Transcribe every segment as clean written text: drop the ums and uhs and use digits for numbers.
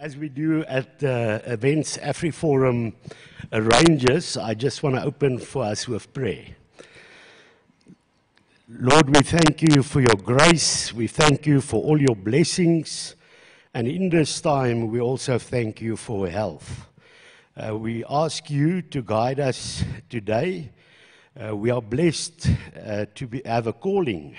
As we do at events AfriForum arranges, I just want to open for us with prayer. Lord, we thank you for your grace. We thank you for all your blessings. And in this time, we also thank you for health. We ask you to guide us today. We are blessed to have a calling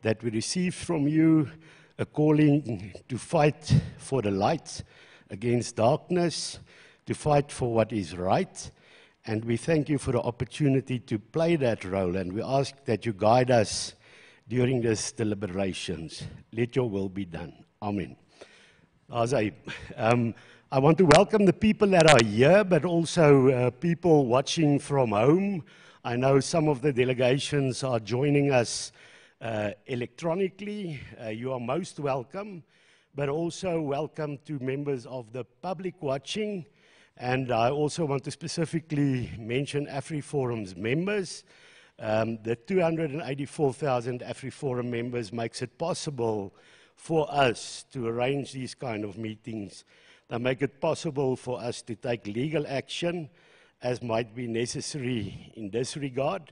that we receive from you, a calling to fight for the light against darkness, to fight for what is right. And we thank you for the opportunity to play that role. And we ask that you guide us during these deliberations. Let your will be done. Amen. I want to welcome the people that are here, but also people watching from home. I know some of the delegations are joining us electronically. You are most welcome, but also welcome to members of the public watching. And I also want to specifically mention AfriForum's members. The 284,000 AfriForum members makes it possible for us to arrange these kind of meetings. They make it possible for us to take legal action as might be necessary in this regard.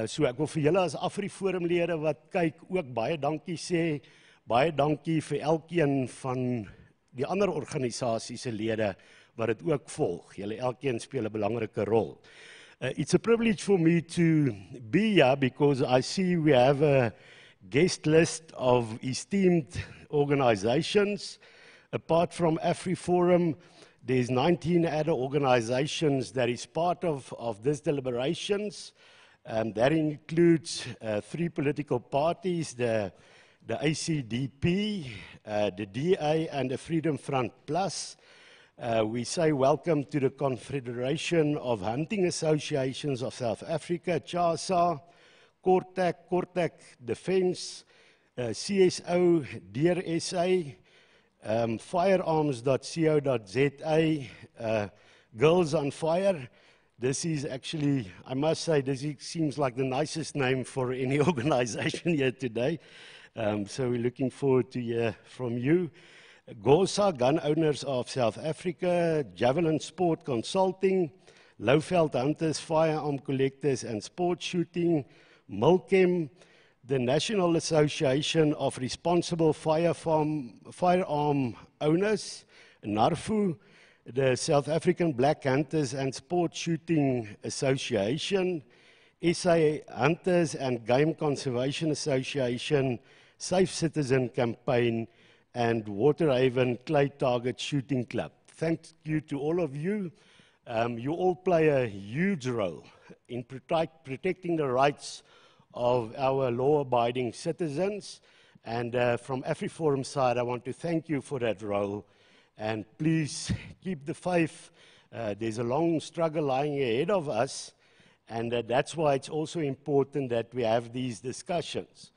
So ek wil vir julle as AfriForumlede wat kyk ook baie dankie sê, baie dankie vir elkeen van die ander organisasies se lede wat dit ook volg. Julle elkeen speel 'n belangrike rol. It's a privilege for me to be here because I see we have a guest list of esteemed organizations. Apart from AfriForum, there's 19 other organizations that is part of these deliberations. That includes 3 political parties, the ACDP, the DA, and the Freedom Front Plus. We say welcome to the Confederation of Hunting Associations of South Africa, CHASA, Kortak Defence, CSO, Beare SA, firearms.co.za, Girls on Fire. This is actually, I must say, this seems like the nicest name for any organization here today. So we're looking forward to hear from you. GOSA, Gun Owners of South Africa, Javelin Sport Consulting, Lowveld Hunters, Firearm Collectors and Sport Shooting, Milchem, the National Association of Responsible Firearm Owners, NARFU, the South African Black Hunters and Sport Shooting Association, SA Hunters and Game Conservation Association, Safe Citizen Campaign, and Waterhaven Clay Target Shooting Club. Thank you to all of you. You all play a huge role in protecting the rights of our law-abiding citizens. And from AfriForum side, I want to thank you for that role. And please keep the faith. There's a long struggle lying ahead of us. And that's why it's also important that we have these discussions.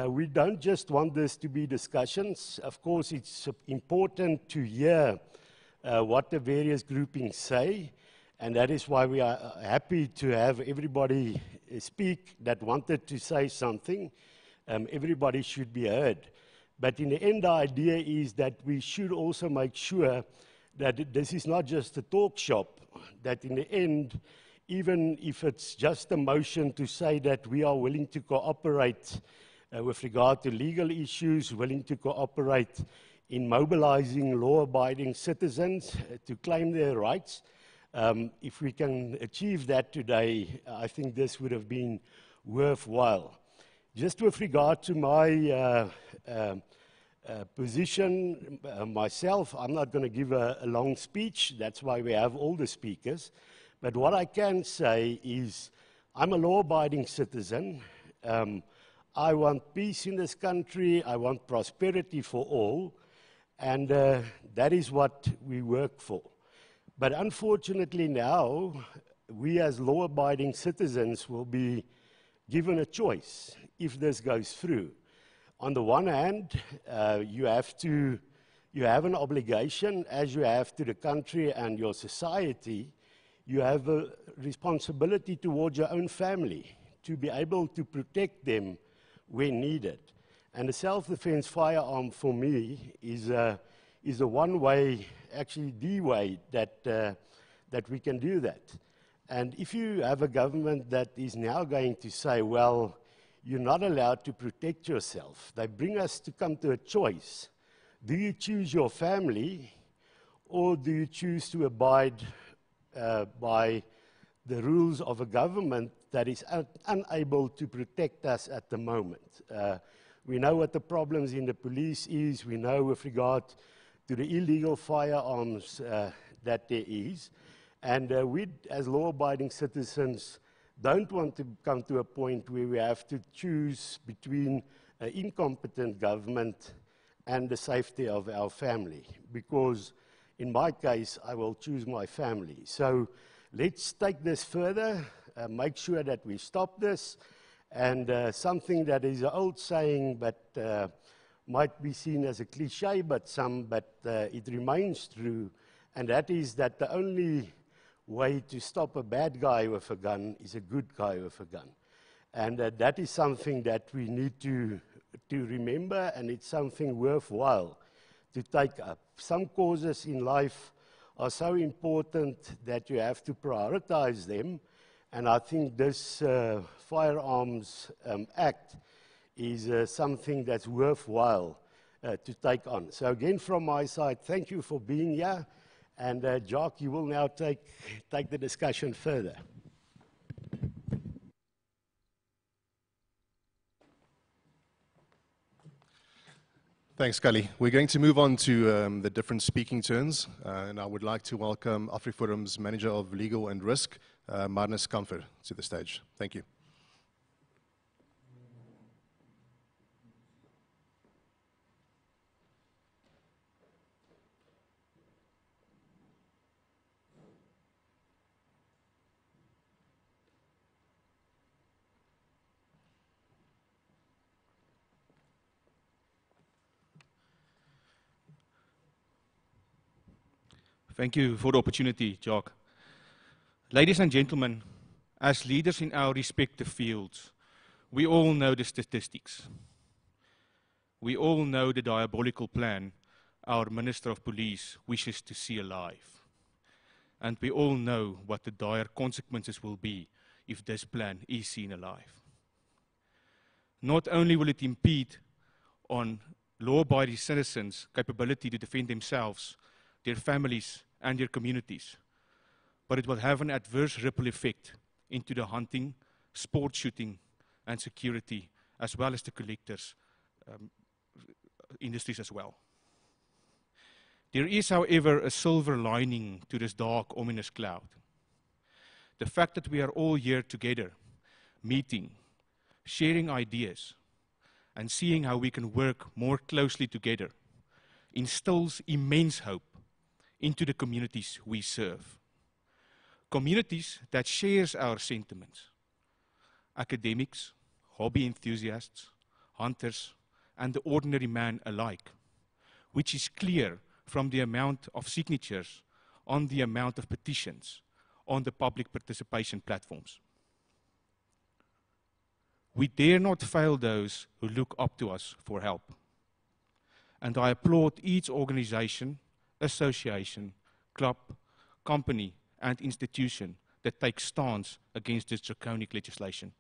We don't just want this to be discussions. Of course, it's important to hear what the various groupings say. And that is why we are happy to have everybody speak that wanted to say something. Everybody should be heard. But in the end, the idea is that we should also make sure that this is not just a talk shop, that in the end, even if it's just a motion to say that we are willing to cooperate with regard to legal issues, willing to cooperate in mobilizing law-abiding citizens to claim their rights, if we can achieve that today, I think this would have been worthwhile. Just with regard to my position, myself, I'm not going to give a long speech. That's why we have all the speakers. But what I can say is I'm a law-abiding citizen. I want peace in this country. I want prosperity for all. And that is what we work for. But unfortunately now, we as law-abiding citizens will be given a choice if this goes through. On the one hand, you have an obligation, as you have to the country and your society. You have a responsibility towards your own family to be able to protect them when needed. And a self-defense firearm for me is is the one way, actually the way, that we can do that. And if you have a government that is now going to say, well, you're not allowed to protect yourself, they bring us to come to a choice. Do you choose your family, or do you choose to abide by the rules of a government that is unable to protect us at the moment? We know what the problems in the police is. We know with regard to the illegal firearms that there is. And we, as law-abiding citizens, don't want to come to a point where we have to choose between an incompetent government and the safety of our family. Because in my case, I will choose my family. So let's take this further, make sure that we stop this. And something that is an old saying, but might be seen as a cliche, but it remains true, and that is that the only way to stop a bad guy with a gun is a good guy with a gun. And that is something that we need to remember, and it's something worthwhile to take up. Some causes in life are so important that you have to prioritize them, and I think this Firearms Act is something that's worthwhile to take on. So again, from my side, thank you for being here. And Jacques, you will now take the discussion further. Thanks, Scully. We're going to move on to the different speaking turns, and I would like to welcome AfriForum's Manager of Legal and Risk, Marnus Kamfer, to the stage. Thank you. Thank you for the opportunity, Jacques. Ladies and gentlemen, as leaders in our respective fields, we all know the statistics. We all know the diabolical plan our Minister of Police wishes to see alive. And we all know what the dire consequences will be if this plan is seen alive. Not only will it impede on law-abiding citizens' capability to defend themselves, their families, and their communities, but it will have an adverse ripple effect into the hunting, sport shooting, and security, as well as the collectors' industries as well. There is, however, a silver lining to this dark, ominous cloud. The fact that we are all here together, meeting, sharing ideas, and seeing how we can work more closely together instills immense hope into the communities we serve. Communities that shares our sentiments. Academics, hobby enthusiasts, hunters, and the ordinary man alike, which is clear from the amount of signatures on the amount of petitions on the public participation platforms. We dare not fail those who look up to us for help. And I applaud each organization, association, club, company, and institution that takes stance against this draconic legislation.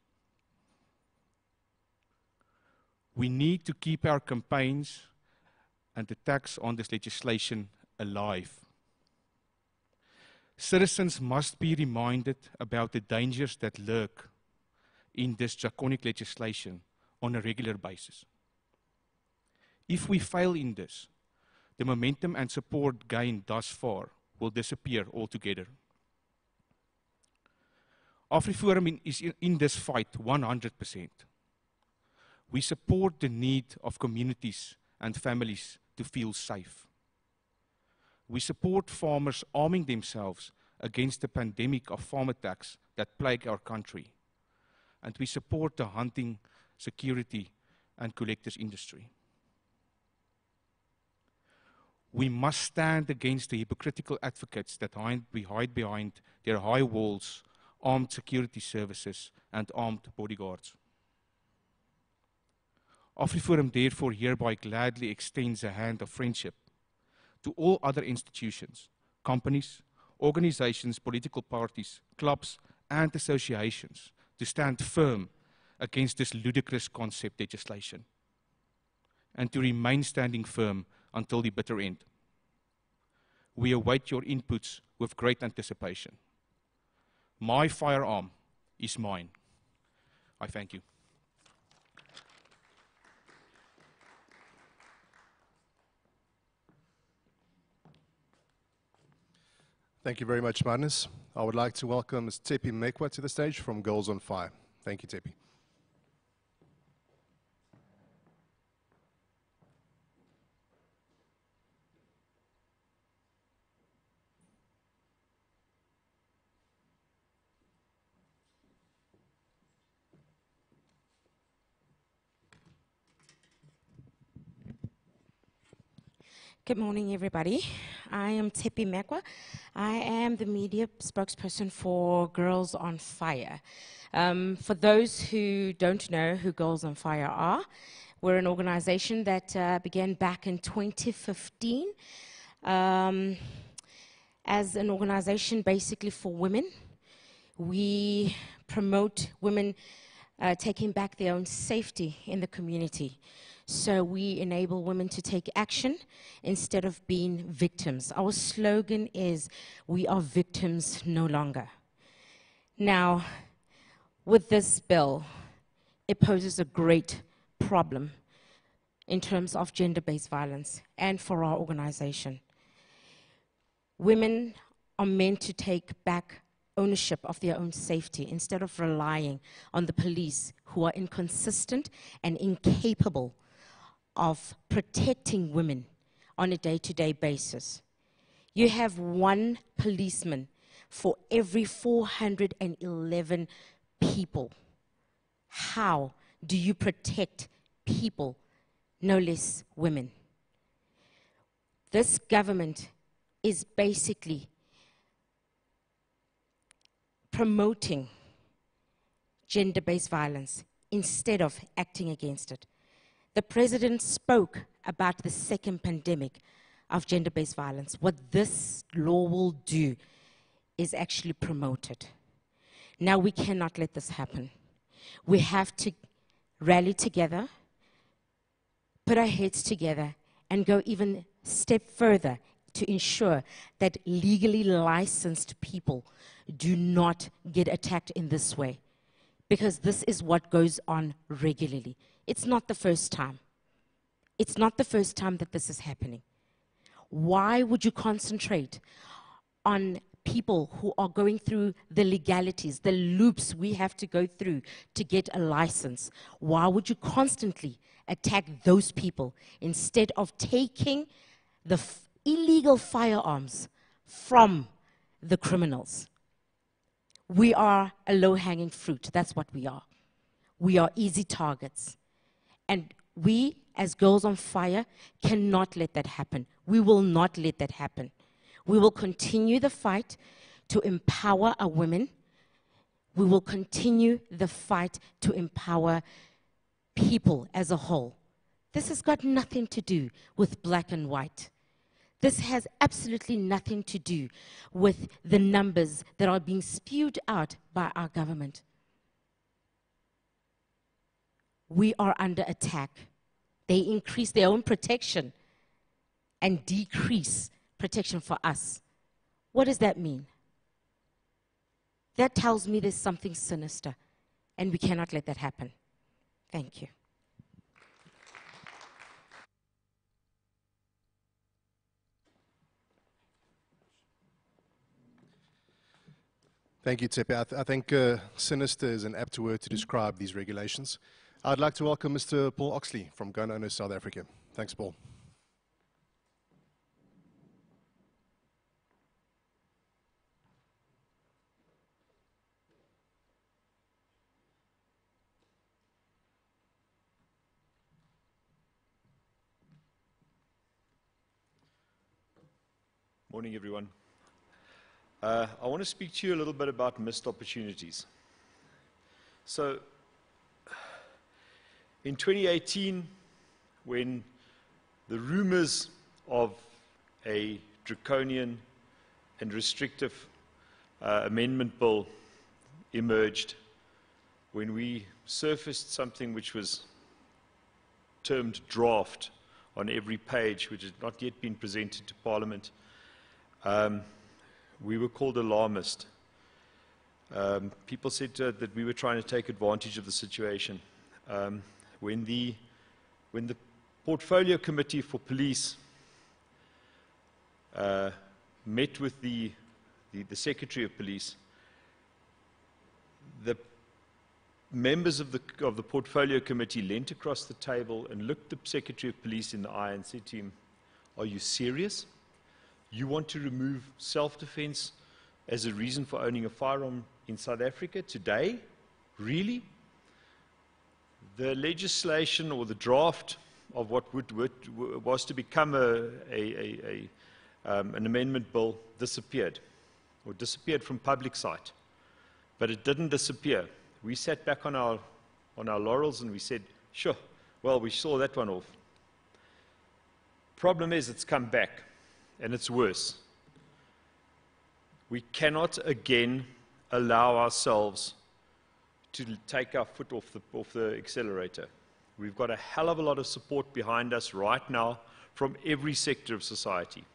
We need to keep our campaigns and attacks on this legislation alive. Citizens must be reminded about the dangers that lurk in this draconic legislation on a regular basis. If we fail in this, the momentum and support gained thus far will disappear altogether. AfriForum is in this fight 100%. We support the need of communities and families to feel safe. We support farmers arming themselves against the pandemic of farm attacks that plague our country. And we support the hunting, security, and collectors industry. We must stand against the hypocritical advocates that hide behind their high walls, armed security services, and armed bodyguards. AfriForum therefore hereby gladly extends a hand of friendship to all other institutions, companies, organizations, political parties, clubs, and associations to stand firm against this ludicrous concept legislation and to remain standing firm until the bitter end. We await your inputs with great anticipation. My firearm is mine. I thank you. Thank you very much, Marnus. I would like to welcome Ms. Tepi Mekwa to the stage from Girls on Fire. Thank you, Tepi. Good morning, everybody. I am Tepi Mekwa. I am the media spokesperson for Girls on Fire. For those who don't know who Girls on Fire are, we're an organization that began back in 2015 as an organization basically for women. We promote women taking back their own safety in the community. So we enable women to take action instead of being victims. Our slogan is, we are victims no longer. Now, with this bill, it poses a great problem in terms of gender-based violence and for our organization. Women are meant to take back ownership of their own safety instead of relying on the police who are inconsistent and incapable of protecting women on a day-to-day basis. You have one policeman for every 411 people. How do you protect people, no less women? This government is basically promoting gender-based violence instead of acting against it. The president spoke about the second pandemic of gender-based violence. What this law will do is actually promote it. Now we cannot let this happen. We have to rally together, put our heads together, and go even a step further to ensure that legally licensed people do not get attacked in this way. Because this is what goes on regularly. It's not the first time. It's not the first time that this is happening. Why would you concentrate on people who are going through the legalities, the loops we have to go through to get a license? Why would you constantly attack those people instead of taking the illegal firearms from the criminals? We are a low-hanging fruit. That's what we are. We are easy targets. And we, as Girls on Fire, cannot let that happen. We will not let that happen. We will continue the fight to empower our women. We will continue the fight to empower people as a whole. This has got nothing to do with black and white. This has absolutely nothing to do with the numbers that are being spewed out by our government. We are under attack. They increase their own protection and decrease protection for us. What does that mean? That tells me there's something sinister, and we cannot let that happen. Thank you. Thank you, Tepi. I think sinister is an apt word to describe these regulations. I'd like to welcome Mr. Paul Oxley from Gun Owners South Africa. Thanks, Paul. Morning, everyone. I want to speak to you a little bit about missed opportunities. So, in 2018, when the rumors of a draconian and restrictive amendment bill emerged, when we surfaced something which was termed draft on every page, which had not yet been presented to Parliament, we were called alarmist. People said that we were trying to take advantage of the situation. When the Portfolio Committee for Police met with the Secretary of Police, the members of the Portfolio Committee leant across the table and looked the Secretary of Police in the eye and said to him, "Are you serious? You want to remove self-defense as a reason for owning a firearm in South Africa today? Really?" The legislation, or the draft of what was to become an amendment bill, disappeared from public sight. But it didn't disappear. We sat back on our laurels and we said, sure, well, we saw that one off. Problem is, it's come back, and it's worse. We cannot again allow ourselves to take our foot off the accelerator. We've got a hell of a lot of support behind us right now from every sector of society.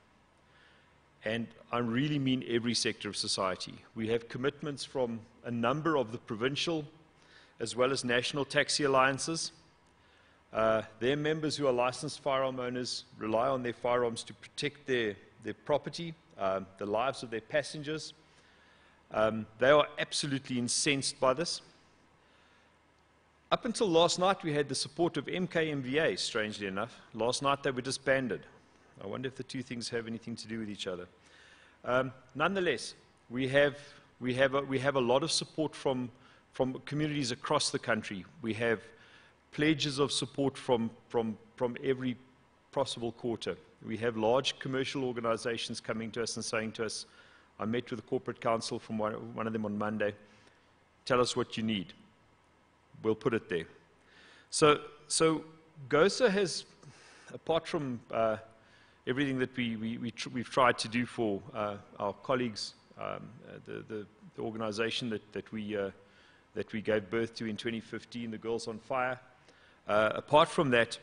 And I really mean every sector of society. We have commitments from a number of the provincial as well as national taxi alliances. Their members who are licensed firearm owners rely on their firearms to protect their property, the lives of their passengers. They are absolutely incensed by this. Up until last night, we had the support of MKMVA, strangely enough. Last night, they were disbanded. I wonder if the two things have anything to do with each other. Nonetheless, we have a lot of support from communities across the country. We have pledges of support from every possible quarter. We have large commercial organizations coming to us and saying to us, I met with the corporate council from one of them on Monday, tell us what you need. We'll put it there. So GOSA has, apart from everything that we've tried to do for our colleagues, the organization that we gave birth to in 2015, the Girls on Fire. Apart from that,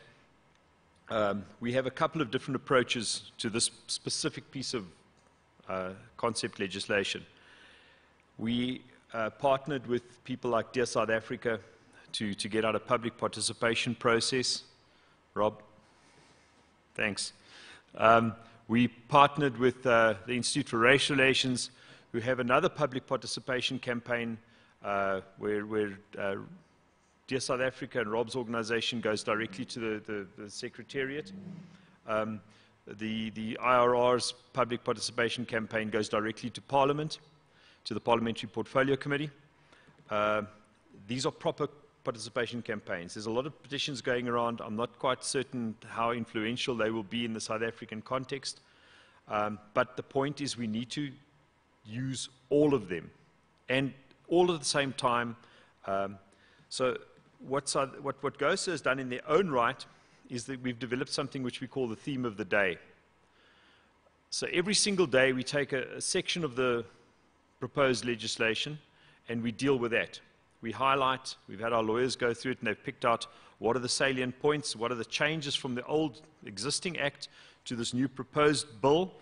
we have a couple of different approaches to this specific piece of concept legislation. We partnered with people like Dear South Africa to get out a public participation process. Rob, thanks. We partnered with the Institute for Race Relations, who have another public participation campaign where Dear South Africa and Rob's organization goes directly to the Secretariat. The IRR's public participation campaign goes directly to Parliament, to the Parliamentary Portfolio Committee. These are proper participation campaigns. There's a lot of petitions going around. I'm not quite certain how influential they will be in the South African context. But the point is we need to use all of them, and all at the same time. So what GOSA has done in their own right is that we've developed something which we call the theme of the day. So every single day we take a section of the proposed legislation and we deal with that. We highlight, we've had our lawyers go through it and they've picked out what are the salient points, what are the changes from the old existing act to this new proposed bill,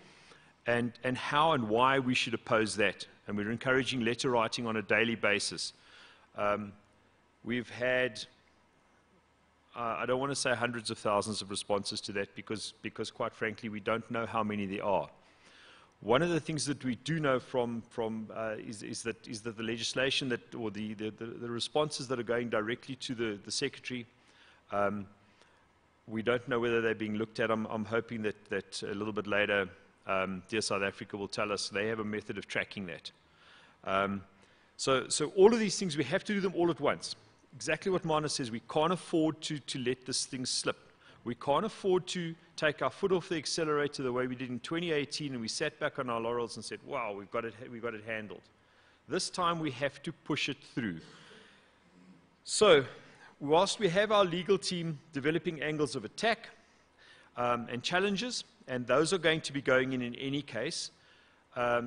and how and why we should oppose that. And we're encouraging letter writing on a daily basis. We've had, I don't want to say hundreds of thousands of responses to that because quite frankly, we don't know how many there are. One of the things that we do know is that the legislation or the responses that are going directly to the Secretary, we don't know whether they're being looked at. I'm hoping that a little bit later, Dear South Africa will tell us they have a method of tracking that. So all of these things, we have to do them all at once. Exactly what Marna says, we can't afford to let this thing slip. We can't afford to take our foot off the accelerator the way we did in 2018 and we sat back on our laurels and said, wow, we've got it handled. This time we have to push it through. So whilst we have our legal team developing angles of attack and challenges, and those are going to be going in any case.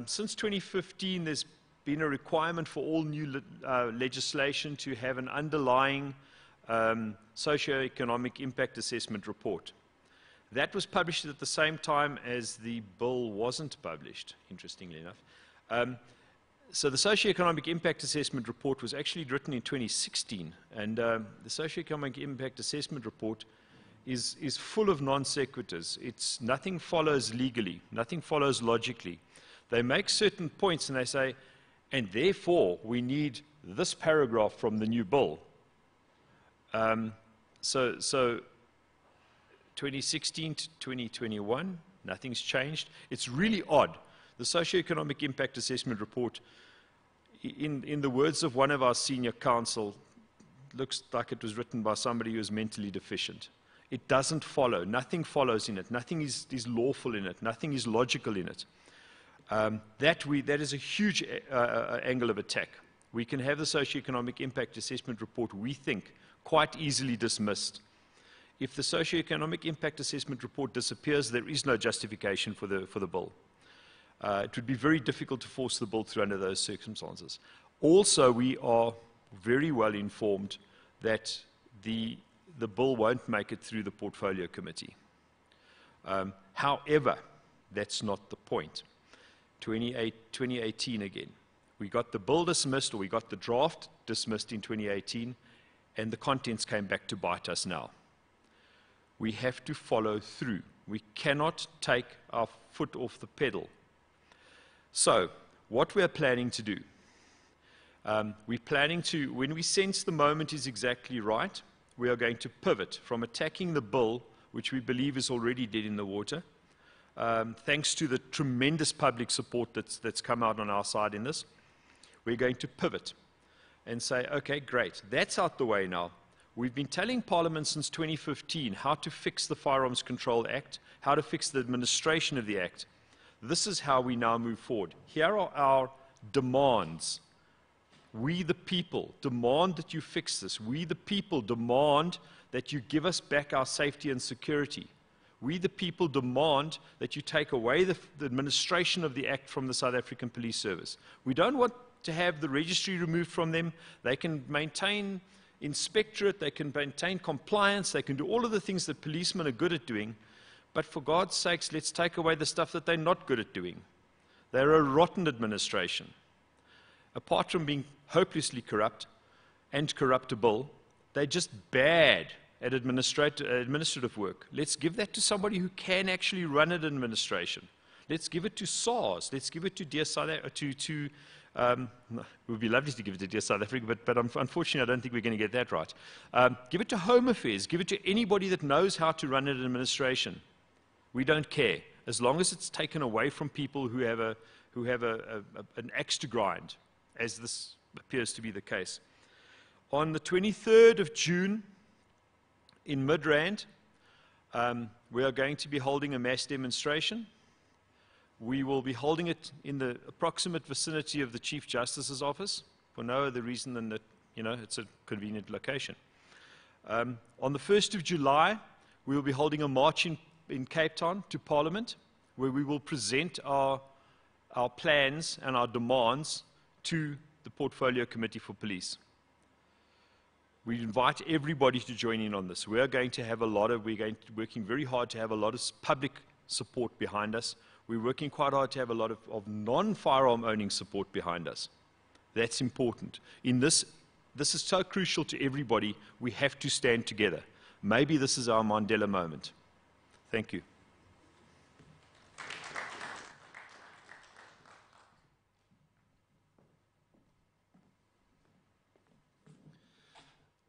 Since 2015, there's been a requirement for all new legislation to have an underlying socio-economic impact assessment report. That was published at the same time as the bill wasn't published, interestingly enough. So the socio-economic impact assessment report was actually written in 2016, and the socio-economic impact assessment report is full of non sequiturs. Nothing follows legally, nothing follows logically. They make certain points and they say, and therefore we need this paragraph from the new bill. So 2016 to 2021, nothing's changed. It's really odd. The socio-economic impact assessment report, in the words of one of our senior counsel, looks like it was written by somebody who is mentally deficient. It doesn't follow. Nothing follows in it. Nothing is lawful in it. Nothing is logical in it. That is a huge angle of attack. We can have the socio-economic impact assessment report, we think, quite easily dismissed. If the socio-economic impact assessment report disappears, there is no justification for the bill. It would be very difficult to force the bill through under those circumstances. Also, we are very well informed that the bill won't make it through the portfolio committee. However, that's not the point. 2018 again. We got the bill dismissed, or we got the draft dismissed in 2018, and the contents came back to bite us now. We have to follow through. We cannot take our foot off the pedal. So, what we're planning to do, we're planning to, when we sense the moment is exactly right, we are going to pivot from attacking the bill, which we believe is already dead in the water, thanks to the tremendous public support that's come out on our side in this. We're going to pivot and say, okay, great, that's out the way now. We've been telling Parliament since 2015 how to fix the Firearms Control Act, how to fix the administration of the Act. This is how we now move forward. Here are our demands. We, the people, demand that you fix this. We, the people, demand that you give us back our safety and security. We, the people, demand that you take away the administration of the Act from the South African Police Service. We don't want to have the registry removed from them. They can maintain inspectorate, they can maintain compliance, they can do all of the things that policemen are good at doing, but for God's sakes, let's take away the stuff that they're not good at doing. They're a rotten administration. Apart from being hopelessly corrupt and corruptible, they're just bad at administrative work. Let's give that to somebody who can actually run an administration. Let's give it to SARS. Let's give it to Dear South Africa, it would be lovely to give it to Dear South Africa, but unfortunately I don't think we're going to get that right. Give it to Home Affairs. Give it to anybody that knows how to run an administration. We don't care, as long as it's taken away from people who have an axe to grind, as this appears to be the case. On the 23rd of June, in Midrand, we are going to be holding a mass demonstration. We will be holding it in the approximate vicinity of the Chief Justice's office, for no other reason than that, it's a convenient location. On the 1st of July, we will be holding a march in Cape Town to Parliament, where we will present our plans and our demands to the Portfolio Committee for Police. We invite everybody to join in on this. We're working very hard to have a lot of public support behind us. We're working quite hard to have a lot of non-firearm owning support behind us. That's important. This is so crucial to everybody. We have to stand together. Maybe this is our Mandela moment. Thank you.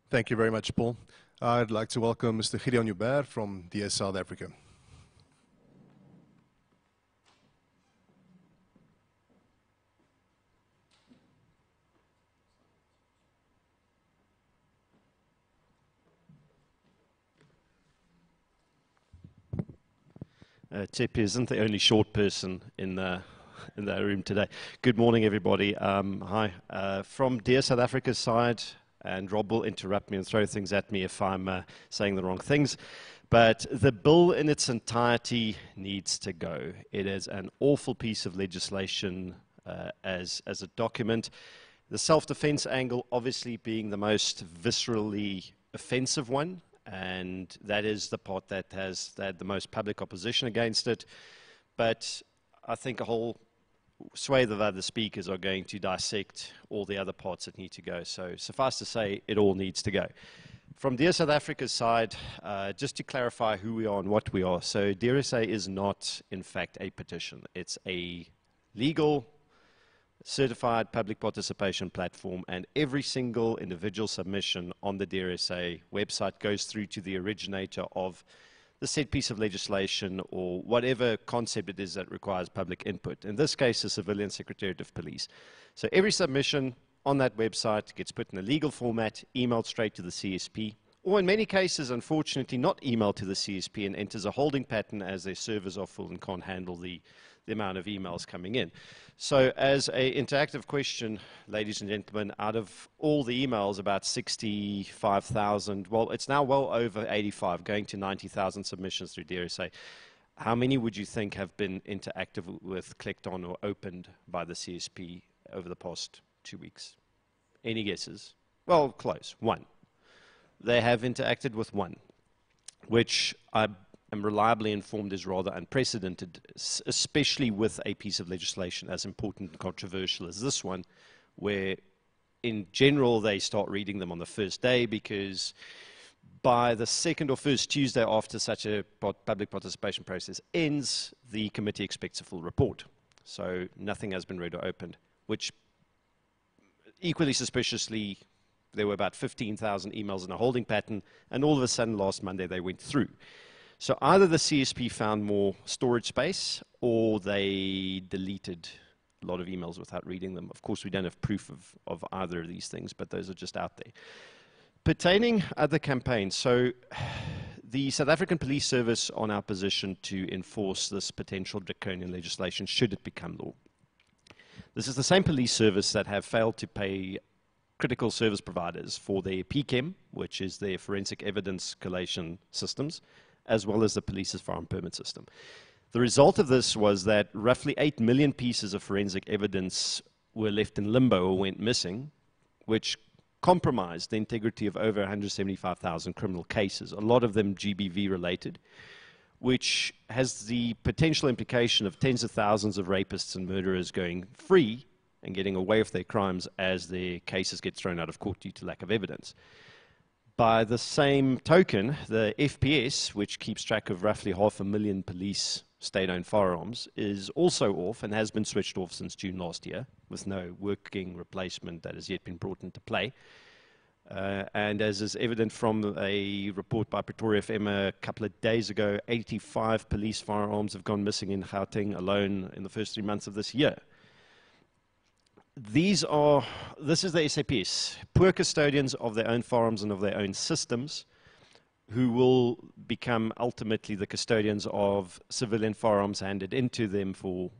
Thank you very much, Paul. I'd like to welcome Mr. Gideon Joubert from DS South Africa. Tip isn't the only short person in the room today. Good morning, everybody. Hi. From Dear South Africa's side, and Rob will interrupt me and throw things at me if I'm saying the wrong things, But the bill in its entirety needs to go. It is an awful piece of legislation as a document. The self-defense angle obviously being the most viscerally offensive one, and that is the part that has had the most public opposition against it. But I think a whole swathe of other speakers are going to dissect all the other parts that need to go. So suffice to say, it all needs to go. From Dear South Africa's side, just to clarify who we are and what we are. So Dear SA is not, in fact, a petition. It's a legal, certified public participation platform, and every single individual submission on the Dear SA website goes through to the originator of the said piece of legislation or whatever concept it is that requires public input. In this case, the Civilian Secretariat of Police. So every submission on that website gets put in a legal format, emailed straight to the CSP, or in many cases, unfortunately, not emailed to the CSP and enters a holding pattern as their servers are full and can't handle the amount of emails coming in. So as an interactive question, ladies and gentlemen, out of all the emails, about 65,000, well, it's now well over 85, going to 90,000 submissions through DRSA. How many would you think have been interactive with, clicked on, or opened by the CSP over the past 2 weeks? Any guesses? Well, close. One. They have interacted with one, which I am reliably informed is rather unprecedented, especially with a piece of legislation as important and controversial as this one, where in general they start reading them on the first day, because by the second or first Tuesday after such a public participation process ends, the committee expects a full report. So nothing has been read or opened, which equally suspiciously, there were about 15,000 emails in a holding pattern, and all of a sudden last Monday they went through. So either the CSP found more storage space, or they deleted a lot of emails without reading them. Of course, we don't have proof of either of these things, but those are just out there. Pertaining other campaigns, so the South African Police Service on our position to enforce this potential draconian legislation should it become law. This is the same police service that have failed to pay critical service providers for their PChem, which is their forensic evidence collation systems, as well as the police's firearm permit system. The result of this was that roughly 8 million pieces of forensic evidence were left in limbo or went missing, which compromised the integrity of over 175,000 criminal cases, a lot of them GBV related, which has the potential implication of tens of thousands of rapists and murderers going free and getting away with their crimes as their cases get thrown out of court due to lack of evidence. By the same token, the FPS, which keeps track of roughly 500,000 police state-owned firearms, is also off and has been switched off since June last year, with no working replacement that has yet been brought into play. And as is evident from a report by Pretoria FM a couple of days ago, 85 police firearms have gone missing in Gauteng alone in the first 3 months of this year. This is the SAPS, poor custodians of their own firearms and of their own systems, who will become ultimately the custodians of civilian firearms handed into them for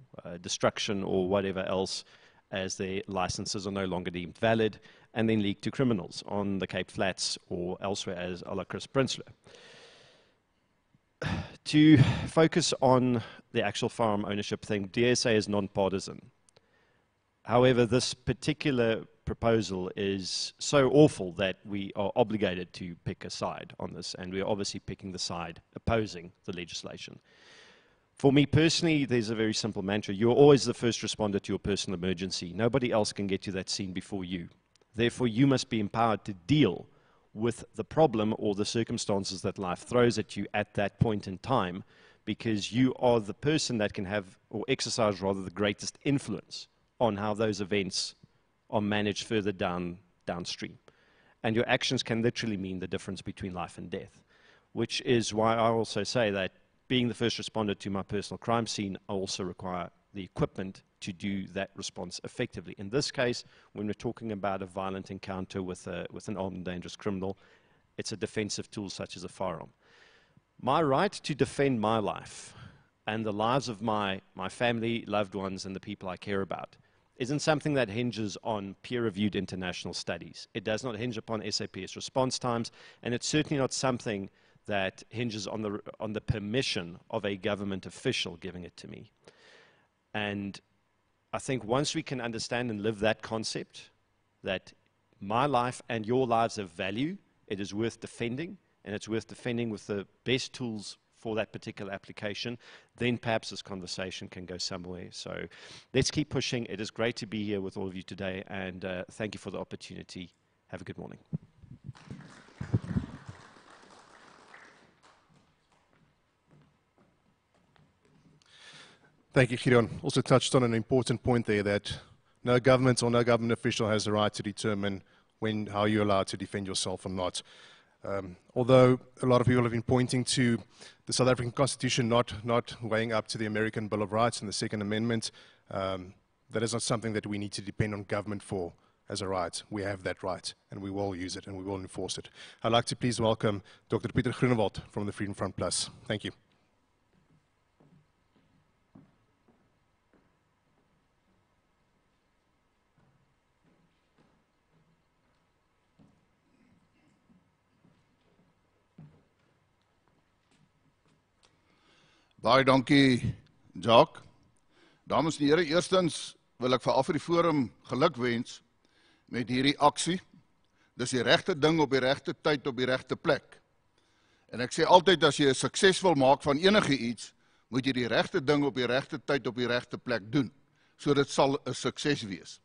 destruction or whatever else, as their licenses are no longer deemed valid, and then leaked to criminals on the Cape Flats or elsewhere, as a la Chris Prinsloo. To focus on the actual firearm ownership thing, DSA is non-partisan. However, this particular proposal is so awful that we are obligated to pick a side on this, and we are obviously picking the side opposing the legislation. For me personally, there's a very simple mantra. You're always the first responder to your personal emergency. Nobody else can get to that scene before you. Therefore, you must be empowered to deal with the problem or the circumstances that life throws at you at that point in time, because you are the person that can have, or exercise rather, the greatest influence on how those events are managed further downstream. And your actions can literally mean the difference between life and death, which is why I also say that being the first responder to my personal crime scene, I also require the equipment to do that response effectively. In this case, when we're talking about a violent encounter with an armed and dangerous criminal, it's a defensive tool such as a firearm. My right to defend my life and the lives of my family, loved ones, and the people I care about isn't something that hinges on peer-reviewed international studies. It does not hinge upon SAPS response times, and it's certainly not something that hinges on the permission of a government official giving it to me. And I think once we can understand and live that concept, that my life and your lives have value, it is worth defending, and it's worth defending with the best tools for that particular application, then perhaps this conversation can go somewhere. So let's keep pushing. It is great to be here with all of you today, and thank you for the opportunity. Have a good morning. Thank you, Gideon. Also touched on an important point there, that no government or no government official has the right to determine how you're allowed to defend yourself or not. Although a lot of people have been pointing to the South African Constitution not weighing up to the American Bill of Rights and the Second Amendment, that is not something that we need to depend on government for as a right. We have that right, and we will use it, and we will enforce it. I'd like to please welcome Dr. Pieter Groenewald from the Freedom Front Plus. Thank you. Baie dankie, Jacques. Dames en here, eerstens wil ek vir AfriForum gelukwens met hierdie aksie. Dis die regte ding op die regte tyd op die regte plek. En ek sê altyd, as jy 'n sukses wil maak van enige iets, moet jy die regte ding op die regte tyd op die regte plek doen. So dit sal 'n sukses wees.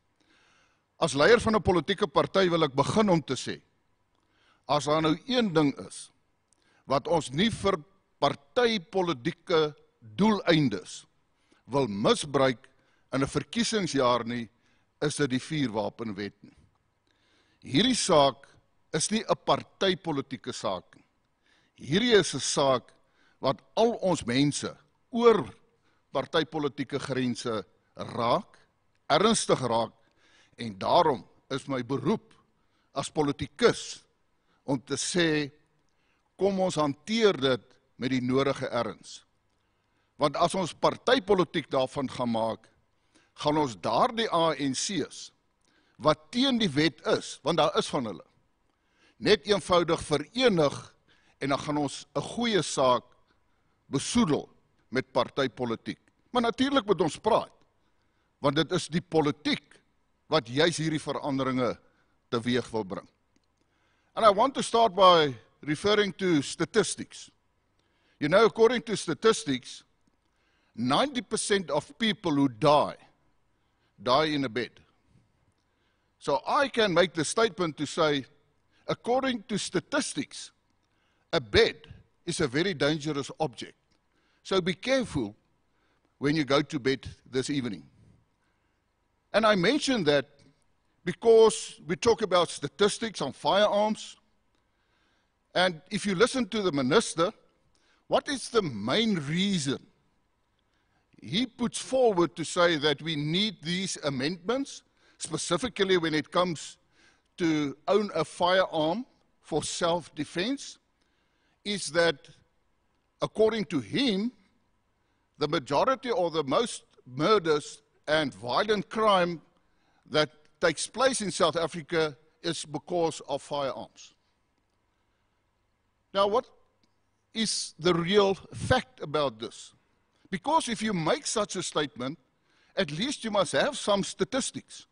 As leier van 'n politieke party wil ek begin om te sê, as daar nou een ding is wat ons nie vir partypolitieke doeleindes wil misbruik in 'n verkiesingsjaar nie, is dit die vuurwapenwet nie. Hierdie saak is nie 'n partypolitieke saak nie. Hierdie is 'n saak wat al ons mense oor partypolitieke grense raak, ernstig raak, en daarom is my beroep as politikus om te sê, kom ons hanteer dit met die nodige erns. Want as ons partypolitiek daarvan gaan maak, gaan ons daardie ANC's, wat teen die wet is, want daar is van hulle, net eenvoudig verenig, en dan gaan ons 'n goeie saak besoedel met partypolitiek. Maar natuurlik moet ons praat, want dit is die politiek wat juis hierdie veranderinge teweeg wil bring. And I want to start by referring to statistics. You know, according to statistics, 90% of people who die in a bed. So I can make the statement to say, according to statistics, a bed is a very dangerous object. So be careful when you go to bed this evening. And I mention that because we talk about statistics on firearms, and if you listen to the minister, what is the main reason he puts forward to say that we need these amendments, specifically when it comes to own a firearm for self-defense, is that, according to him, the majority or the most murders and violent crime that takes place in South Africa is because of firearms. Now, what is the real fact about this? Because if you make such a statement, at least you must have some statistics.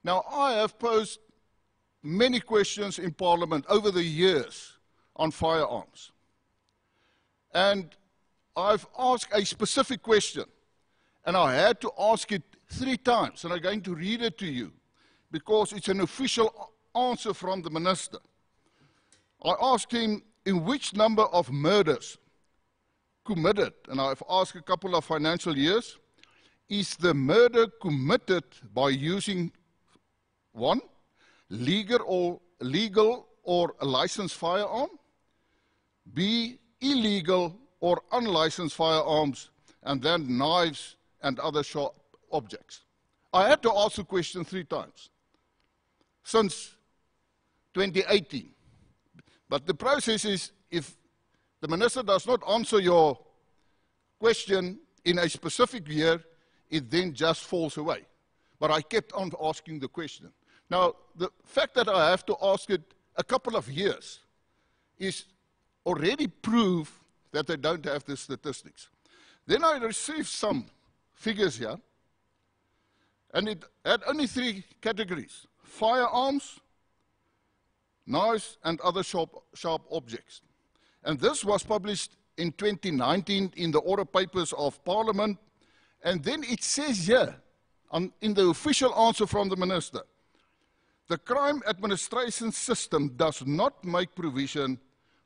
Now, I have posed many questions in Parliament over the years on firearms. And I've asked a specific question, and I had to ask it 3 times, and I'm going to read it to you, because it's an official answer from the minister. I asked him, in which number of murders committed, and I've asked a couple of financial years, is the murder committed by using, 1, legal or a licensed firearm, B, illegal or unlicensed firearms, and then knives and other sharp objects. I had to ask the question 3 times since 2018. But the process is, if the minister does not answer your question in a specific year, it then just falls away. But I kept on asking the question. Now, the fact that I have to ask it a couple of years is already prove that they don't have the statistics. Then I received some figures here, and it had only 3 categories: firearms, knives, and other sharp objects. And this was published in 2019 in the Order Papers of Parliament, and then it says here, in the official answer from the Minister, the crime administration system does not make provision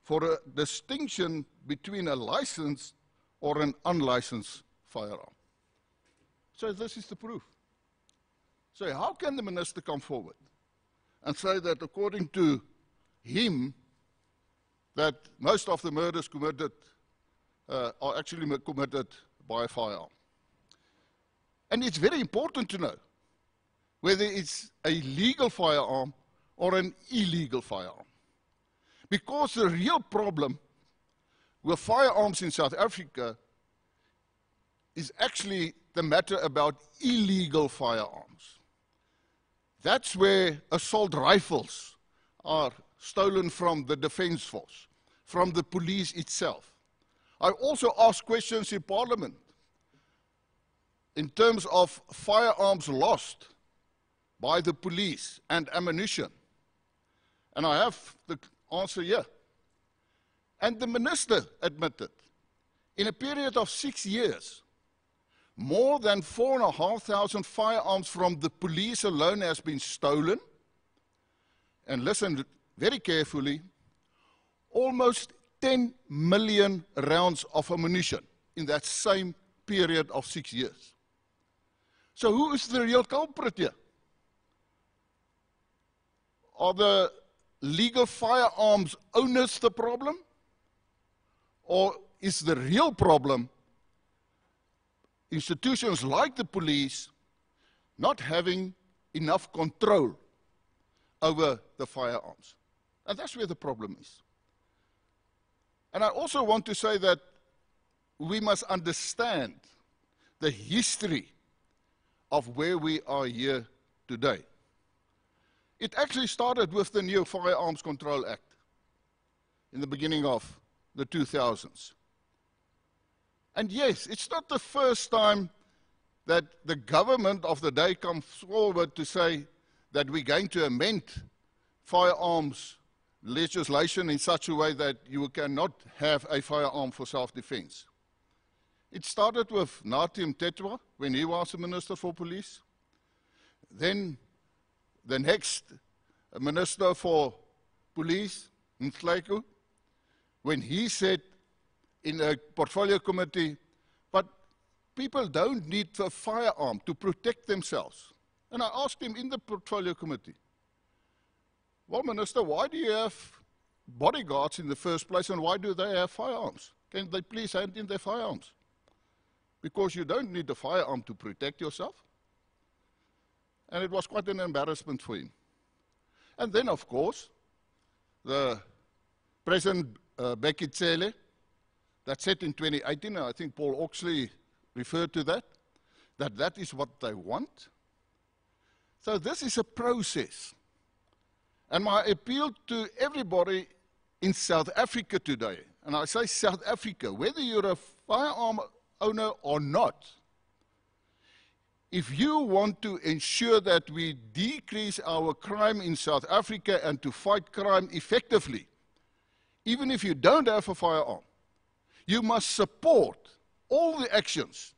for a distinction between a licensed or an unlicensed firearm. So this is the proof. So how can the Minister come forward and say that according to him, that most of the murders committed are actually committed by a firearm? And it's very important to know whether it's a legal firearm or an illegal firearm. Because the real problem with firearms in South Africa is actually the matter about illegal firearms. That's where assault rifles are stolen from the Defence Force, from the police itself. I also asked questions in Parliament in terms of firearms lost by the police and ammunition. And I have the answer here. And the Minister admitted, in a period of 6 years, more than 4,500 firearms from the police alone has been stolen. And listen very carefully, almost 10 million rounds of ammunition in that same period of 6 years. So who is the real culprit here? Are the legal firearms owners the problem? Or is the real problem institutions like the police not having enough control over the firearms? And that's where the problem is. And I also want to say that we must understand the history of where we are here today. It actually started with the new Firearms Control Act in the beginning of the 2000s. And yes, it's not the first time that the government of the day comes forward to say that we're going to amend firearms legislation in such a way that you cannot have a firearm for self-defense. It started with Nathi Mthethwa when he was the Minister for Police. Then the next Minister for Police, Mthethwa, when he said in a portfolio committee, but people don't need a firearm to protect themselves. And I asked him in the portfolio committee, well, Minister, why do you have bodyguards in the first place and why do they have firearms? Can they please hand in their firearms? Because you don't need a firearm to protect yourself. And it was quite an embarrassment for him. And then, of course, the President Becky Cele, that said in 2018, and I think Paul Oxley referred to that is what they want. So this is a process. And my appeal to everybody in South Africa today, and I say South Africa, whether you're a firearm owner or not, if you want to ensure that we decrease our crime in South Africa and to fight crime effectively, even if you don't have a firearm, you must support all the actions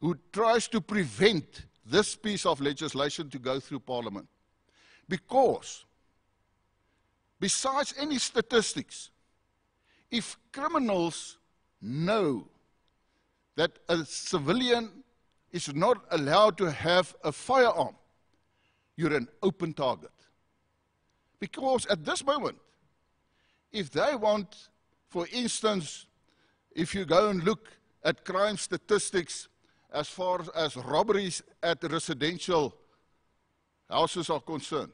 who tries to prevent this piece of legislation to go through Parliament. Because, besides any statistics, if criminals know that a civilian is not allowed to have a firearm, you're an open target. Because at this moment, if they want, for instance, if you go and look at crime statistics as far as robberies at residential houses are concerned,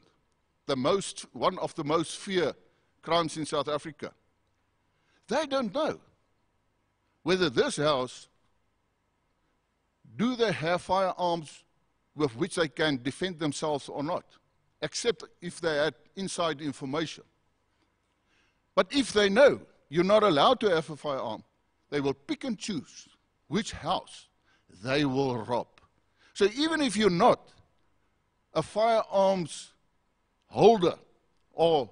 one of the most feared crimes in South Africa, they don't know whether this house, do they have firearms with which they can defend themselves or not, except if they had inside information. But if they know you're not allowed to have a firearm, they will pick and choose which house they will rob. So even if you're not a firearms holder or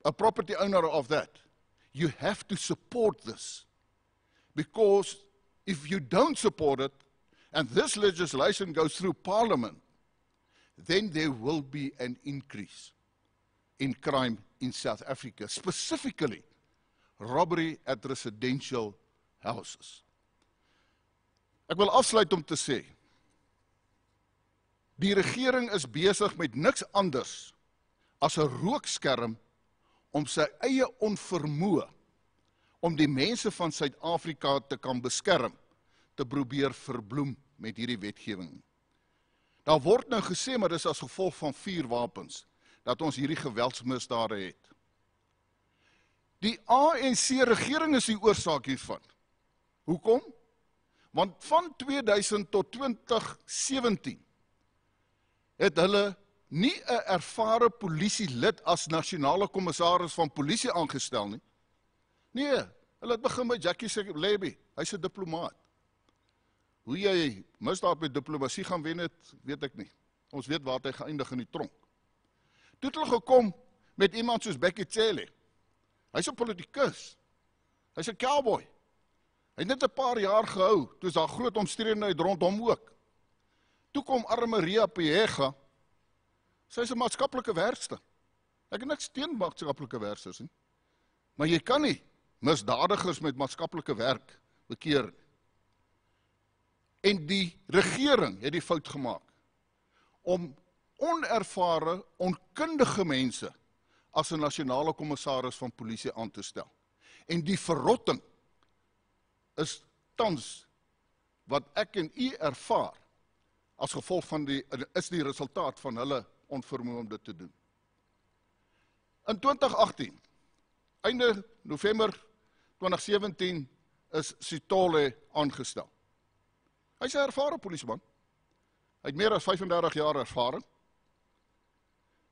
a property owner of that, you have to support this. Because if you don't support it, and this legislation goes through Parliament, then there will be an increase in crime in South Africa, specifically robbery at residential houses. Ek wil afsluit om te sê, die regering is besig met niks anders as 'n rookskerm om sy eie onvermoë om die mense van Suid-Afrika te kan beskerm, te probeer verbloem met hierdie wetgewing. Daar word nou gesê, maar dis as gevolg van vuurwapens, dat ons hierdie geweldsmisdade het. Die ANC regering is die oorsaak hiervan. Hoekom? Want van 2000 tot 2017 het hulle nie 'n ervare polisielid as nasionale kommissaris van polisie aangestel nie. Nee, hulle het begin met Jacques Broodryk, hy's 'n diplomaat. Hoe jy misdaad met diplomatie gaan wen het, weet ek nie. Ons weet waar hy geëindig in die tronk. Toe het hulle gekom met iemand soos Becky Cele. Hy's 'n politikus. Hy's 'n cowboy. Hy het net 'n paar jaar gehou, toe is daar groot omstredenheid rondom ook. Toe kom Maria Piega, sy is 'n maatskaplike werkster. Ek het niks teen maatskaplike werkers nie. Maar jy kan nie misdadigers met maatskaplike werk bekeer nie. En die regering het die fout gemaak om onervare, onkundige mense as 'n nasionale kommissaris van polisie aan te stel. En die verrotting is tans wat ek en u ervaar as gevolg van die resultaat van hulle onvermoë om dit te doen. In 2018, einde November 2017, is Sithole aangestel. Hy's 'n ervare polisieman. Hy het meer as 35 jaar ervaring.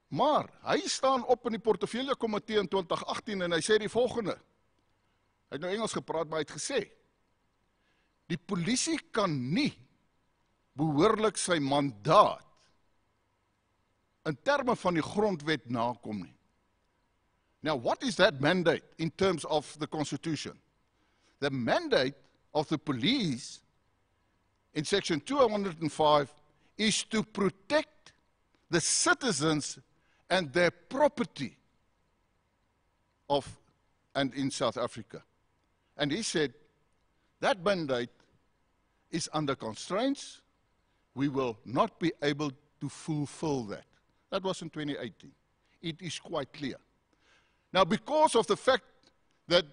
Maar hy staan op in die portefeulje komitee in 2018 en hy sê die volgende. Hy het nou Engels gepraat, maar hy het gesê, die polisie kan nie behoorlik sy mandaat in terme van die grondwet nakom nie. Now, what is that mandate in terms of the Constitution? The mandate of the police in section 205 is to protect the citizens and their property and in South Africa. And he said, that mandate is under constraints. We will not be able to fulfill that. That was in 2018. It is quite clear. Now, because of the fact that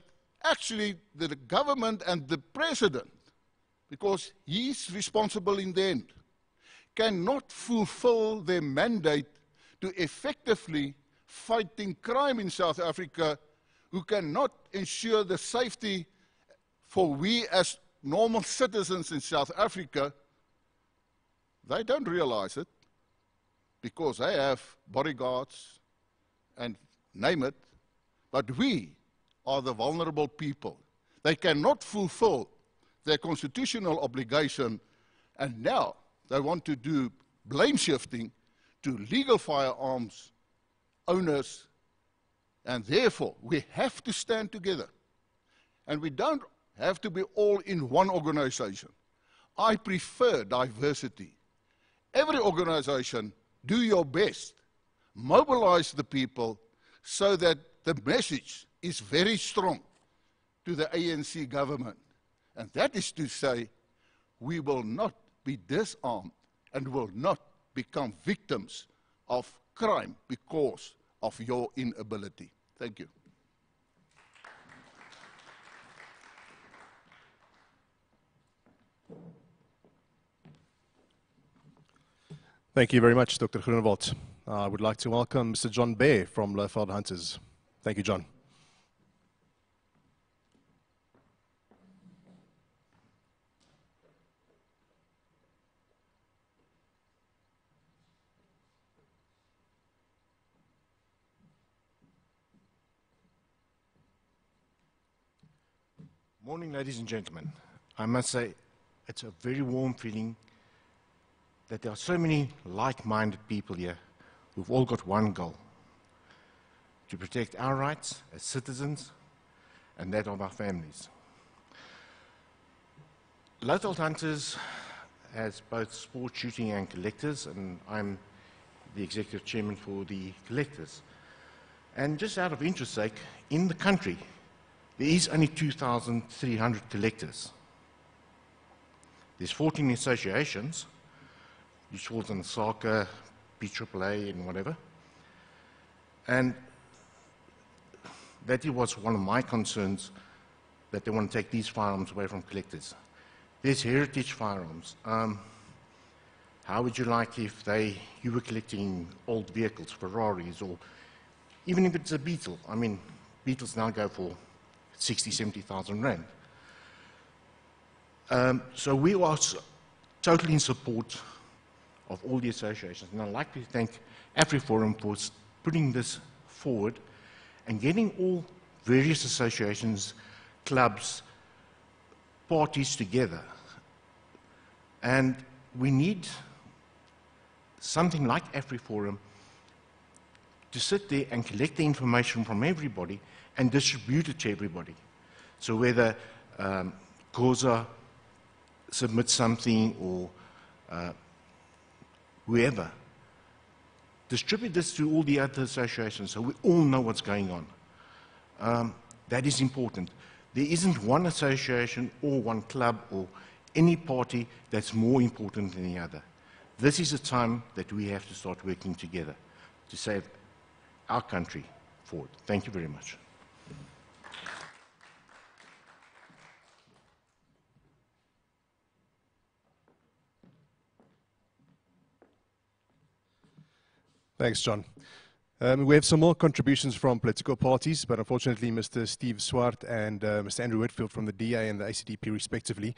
actually the government and the president, because he's responsible in the end, cannot fulfill their mandate to effectively fighting crime in South Africa, who cannot ensure the safety for we as normal citizens in South Africa, they don't realize it because they have bodyguards and name it, but we are the vulnerable people. They cannot fulfill their constitutional obligation, and now they want to do blame shifting to legal firearms owners, and therefore we have to stand together. And we don't have to be all in one organization. I prefer diversity. Every organization, do your best. Mobilize the people so that the message is very strong to the ANC government. And that is to say, we will not be disarmed and will not become victims of crime because of your inability. Thank you. Thank you very much, Dr. Groenewald. I would like to welcome Mr. John Beare from Lowveld Hunters. Thank you, John. Morning, ladies and gentlemen. I must say, it's a very warm feeling that there are so many like-minded people here who've all got one goal: to protect our rights as citizens and that of our families. Local Hunters has both sport shooting and collectors, and I'm the executive chairman for the collectors. And just out of interest sake, in the country, there is only 2,300 collectors. There's 14 associations, which falls on soccer, BAAA, and whatever. And that was one of my concerns, that they want to take these firearms away from collectors. There's heritage firearms. How would you like if you were collecting old vehicles, Ferraris, or even if it's a Beetle? I mean, Beetles now go for 60, 70,000 rand. So we are totally in support of all the associations. And I'd like to thank AfriForum for putting this forward and getting all various associations, clubs, parties together. And we need something like AfriForum to sit there and collect the information from everybody and distribute it to everybody. So whether COSA submits something or whoever, distribute this to all the other associations so we all know what's going on. That is important. There isn't one association or one club or any party that's more important than the other. This is a time that we have to start working together to save our country forward. Thank you very much. Thanks, John. We have some more contributions from political parties, but unfortunately Mr. Steve Swart and Mr. Andrew Whitfield from the DA and the ACDP respectively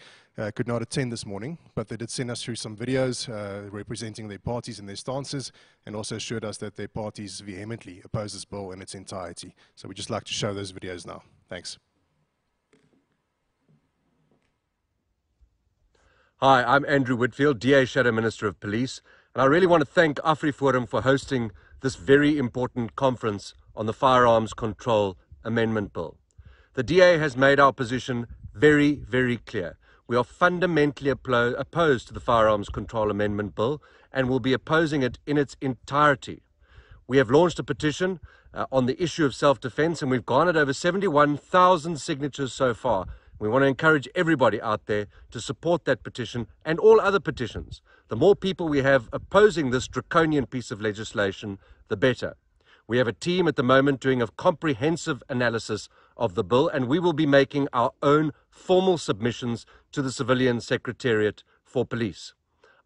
could not attend this morning, but they did send us through some videos representing their parties and their stances, and also assured us that their parties vehemently oppose this bill in its entirety. So we'd just like to show those videos now. Thanks. Hi, I'm Andrew Whitfield, DA Shadow Minister of Police, and I really want to thank AfriForum for hosting this very important conference on the Firearms Control Amendment Bill. The DA has made our position very, very clear. We are fundamentally opposed to the Firearms Control Amendment Bill and will be opposing it in its entirety. We have launched a petition on the issue of self-defense, and we've garnered over 71,000 signatures so far. We want to encourage everybody out there to support that petition and all other petitions. The more people we have opposing this draconian piece of legislation, the better. We have a team at the moment doing a comprehensive analysis of the bill, and we will be making our own formal submissions to the Civilian Secretariat for Police.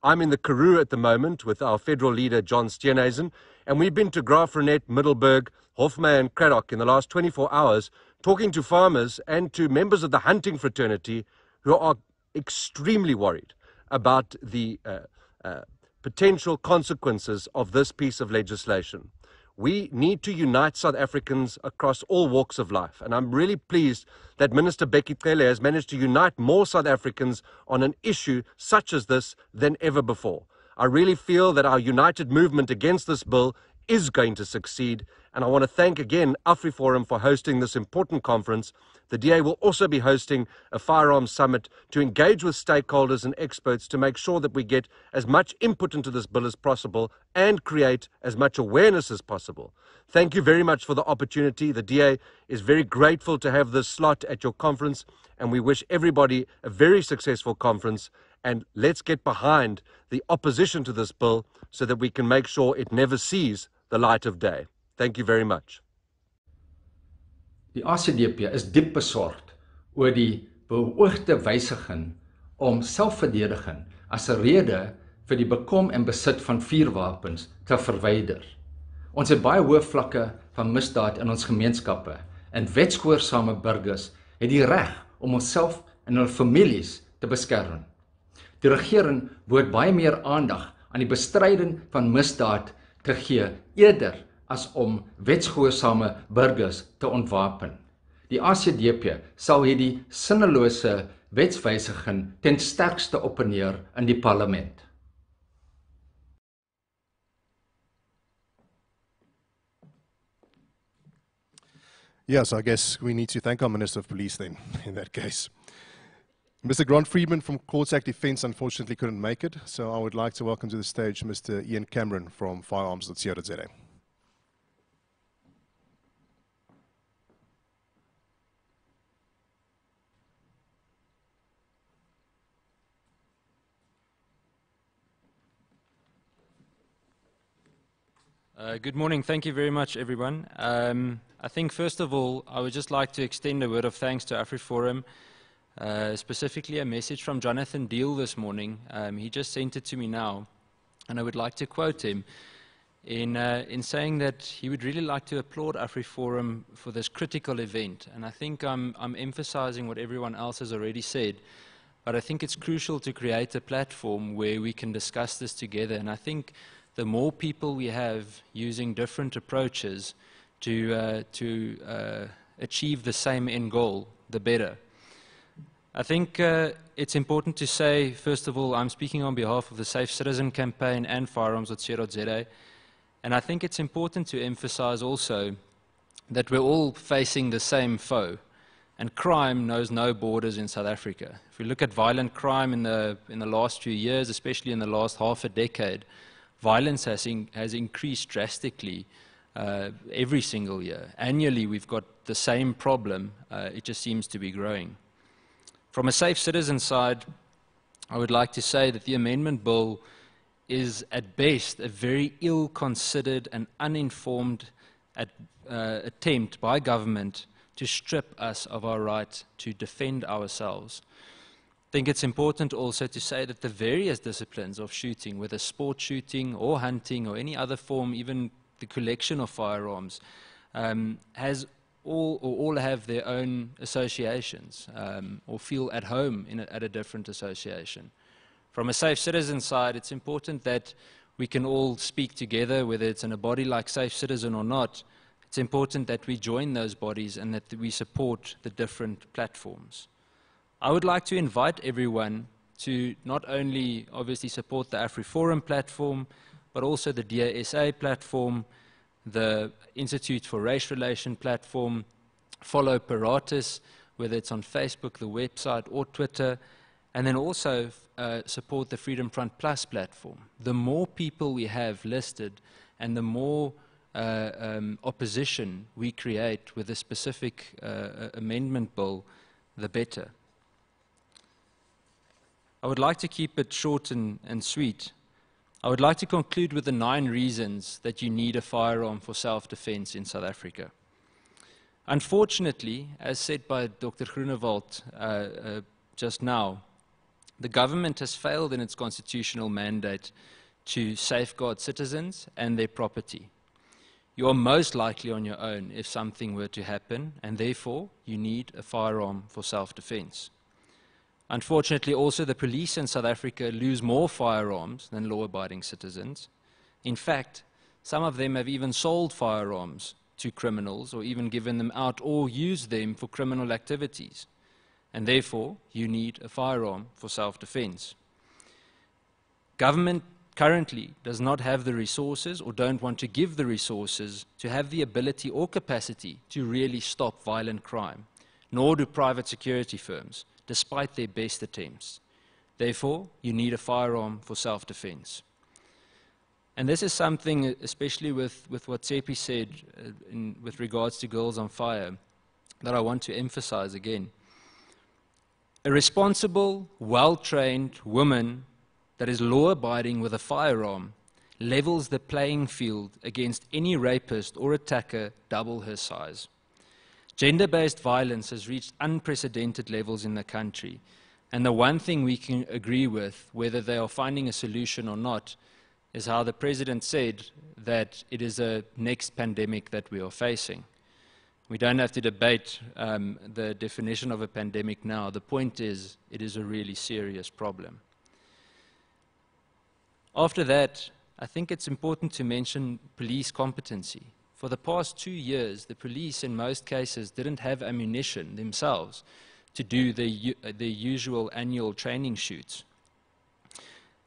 I'm in the Karoo at the moment with our federal leader, John Steenhuisen, and we've been to Graafrenet, Middelburg, Hofmeyr and Cradock in the last 24 hours, talking to farmers and to members of the hunting fraternity who are extremely worried about the potential consequences of this piece of legislation. We need to unite South Africans across all walks of life, and I'm really pleased that Minister Becky Cele has managed to unite more South Africans on an issue such as this than ever before. I really feel that our united movement against this bill is going to succeed, and I want to thank again AfriForum for hosting this important conference. The DA will also be hosting a firearms summit to engage with stakeholders and experts to make sure that we get as much input into this bill as possible and create as much awareness as possible. Thank you very much for the opportunity. The DA is very grateful to have this slot at your conference, and we wish everybody a very successful conference, and let's get behind the opposition to this bill so that we can make sure it never sees the light of day. Thank you very much. Die ACDP is diep besorgd oor die beoogde wysiging om selfverdediging as 'n rede vir die bekom en besit van vuurwapens te verwyder. Ons het baie hoë vlakke van misdaad in ons gemeenskappe en wetsgehoorsame burgers het die reg om onsself en hul families te beskerm. Die regering behoort baie meer aandag aan die bestryding van misdaad te gee eerder as om wetsgehoorsame burgers te ontwapen. Die ACDP sal hierdie sinnelose wetswysiging ten sterkste opneer in die parlement. Yes, I guess we need to thank our Minister of Police then, in that case. Mr. Grant Friedman from Courts Act Defence unfortunately couldn't make it, so I would like to welcome to the stage Mr. Ian Cameron from firearms.co.za. Good morning. Thank you very much, everyone. I think, first of all, I would just like to extend a word of thanks to AfriForum, specifically a message from Jonathan Deal this morning. He just sent it to me now, and I would like to quote him in saying that he would really like to applaud AfriForum for this critical event. And I think I'm emphasizing what everyone else has already said, but I think it's crucial to create a platform where we can discuss this together. And I think the more people we have using different approaches to achieve the same end goal, the better. I think it's important to say, first of all, I'm speaking on behalf of the Safe Citizen campaign and firearms.co.za, and I think it's important to emphasize also that we're all facing the same foe, and crime knows no borders in South Africa. If we look at violent crime in the last few years, especially in the last half a decade, violence has increased drastically every single year. Annually, we've got the same problem. It just seems to be growing. From a Safe Citizen side, I would like to say that the amendment bill is, at best, a very ill-considered and uninformed attempt by government to strip us of our right to defend ourselves. I think it's important also to say that the various disciplines of shooting, whether sport shooting or hunting or any other form, even the collection of firearms, all have their own associations or feel at home at a different association. From a Safe Citizen side, it's important that we can all speak together, whether it's in a body like Safe Citizen or not. It's important that we join those bodies and that we support the different platforms. I would like to invite everyone to not only obviously support the AfriForum platform, but also the DASA platform, the Institute for Race Relation platform, follow Paratus, whether it's on Facebook, the website, or Twitter, and then also support the Freedom Front Plus platform. The more people we have listed and the more opposition we create with a specific amendment bill, the better. I would like to keep it short and sweet. I would like to conclude with the 9 reasons that you need a firearm for self-defense in South Africa. Unfortunately, as said by Dr. Groenewald just now, the government has failed in its constitutional mandate to safeguard citizens and their property. You are most likely on your own if something were to happen, and therefore you need a firearm for self-defense. Unfortunately, also the police in South Africa lose more firearms than law-abiding citizens. In fact, some of them have even sold firearms to criminals or even given them out or used them for criminal activities. And therefore, you need a firearm for self-defense. Government currently does not have the resources or don't want to give the resources to have the ability or capacity to really stop violent crime, nor do private security firms, despite their best attempts. Therefore, you need a firearm for self-defense. And this is something, especially with what Tsepi said with regards to Girls on Fire, that I want to emphasize again. A responsible, well-trained woman that is law-abiding with a firearm levels the playing field against any rapist or attacker double her size. Gender-based violence has reached unprecedented levels in the country, and the one thing we can agree with, whether they are finding a solution or not, is how the President said that it is a next pandemic that we are facing. We don't have to debate the definition of a pandemic now. The point is, it is a really serious problem. After that, I think it's important to mention police competency. For the past 2 years, the police in most cases didn't have ammunition themselves to do their usual annual training shoots.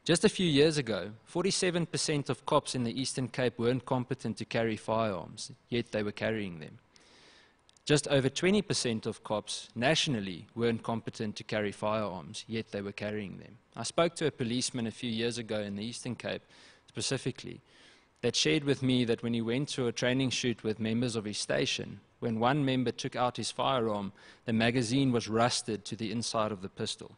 Just a few years ago, 47% of cops in the Eastern Cape weren't competent to carry firearms, yet they were carrying them. Just over 20% of cops nationally weren't competent to carry firearms, yet they were carrying them. I spoke to a policeman a few years ago in the Eastern Cape, specifically, that shared with me that when he went to a training shoot with members of his station, when one member took out his firearm, the magazine was rusted to the inside of the pistol.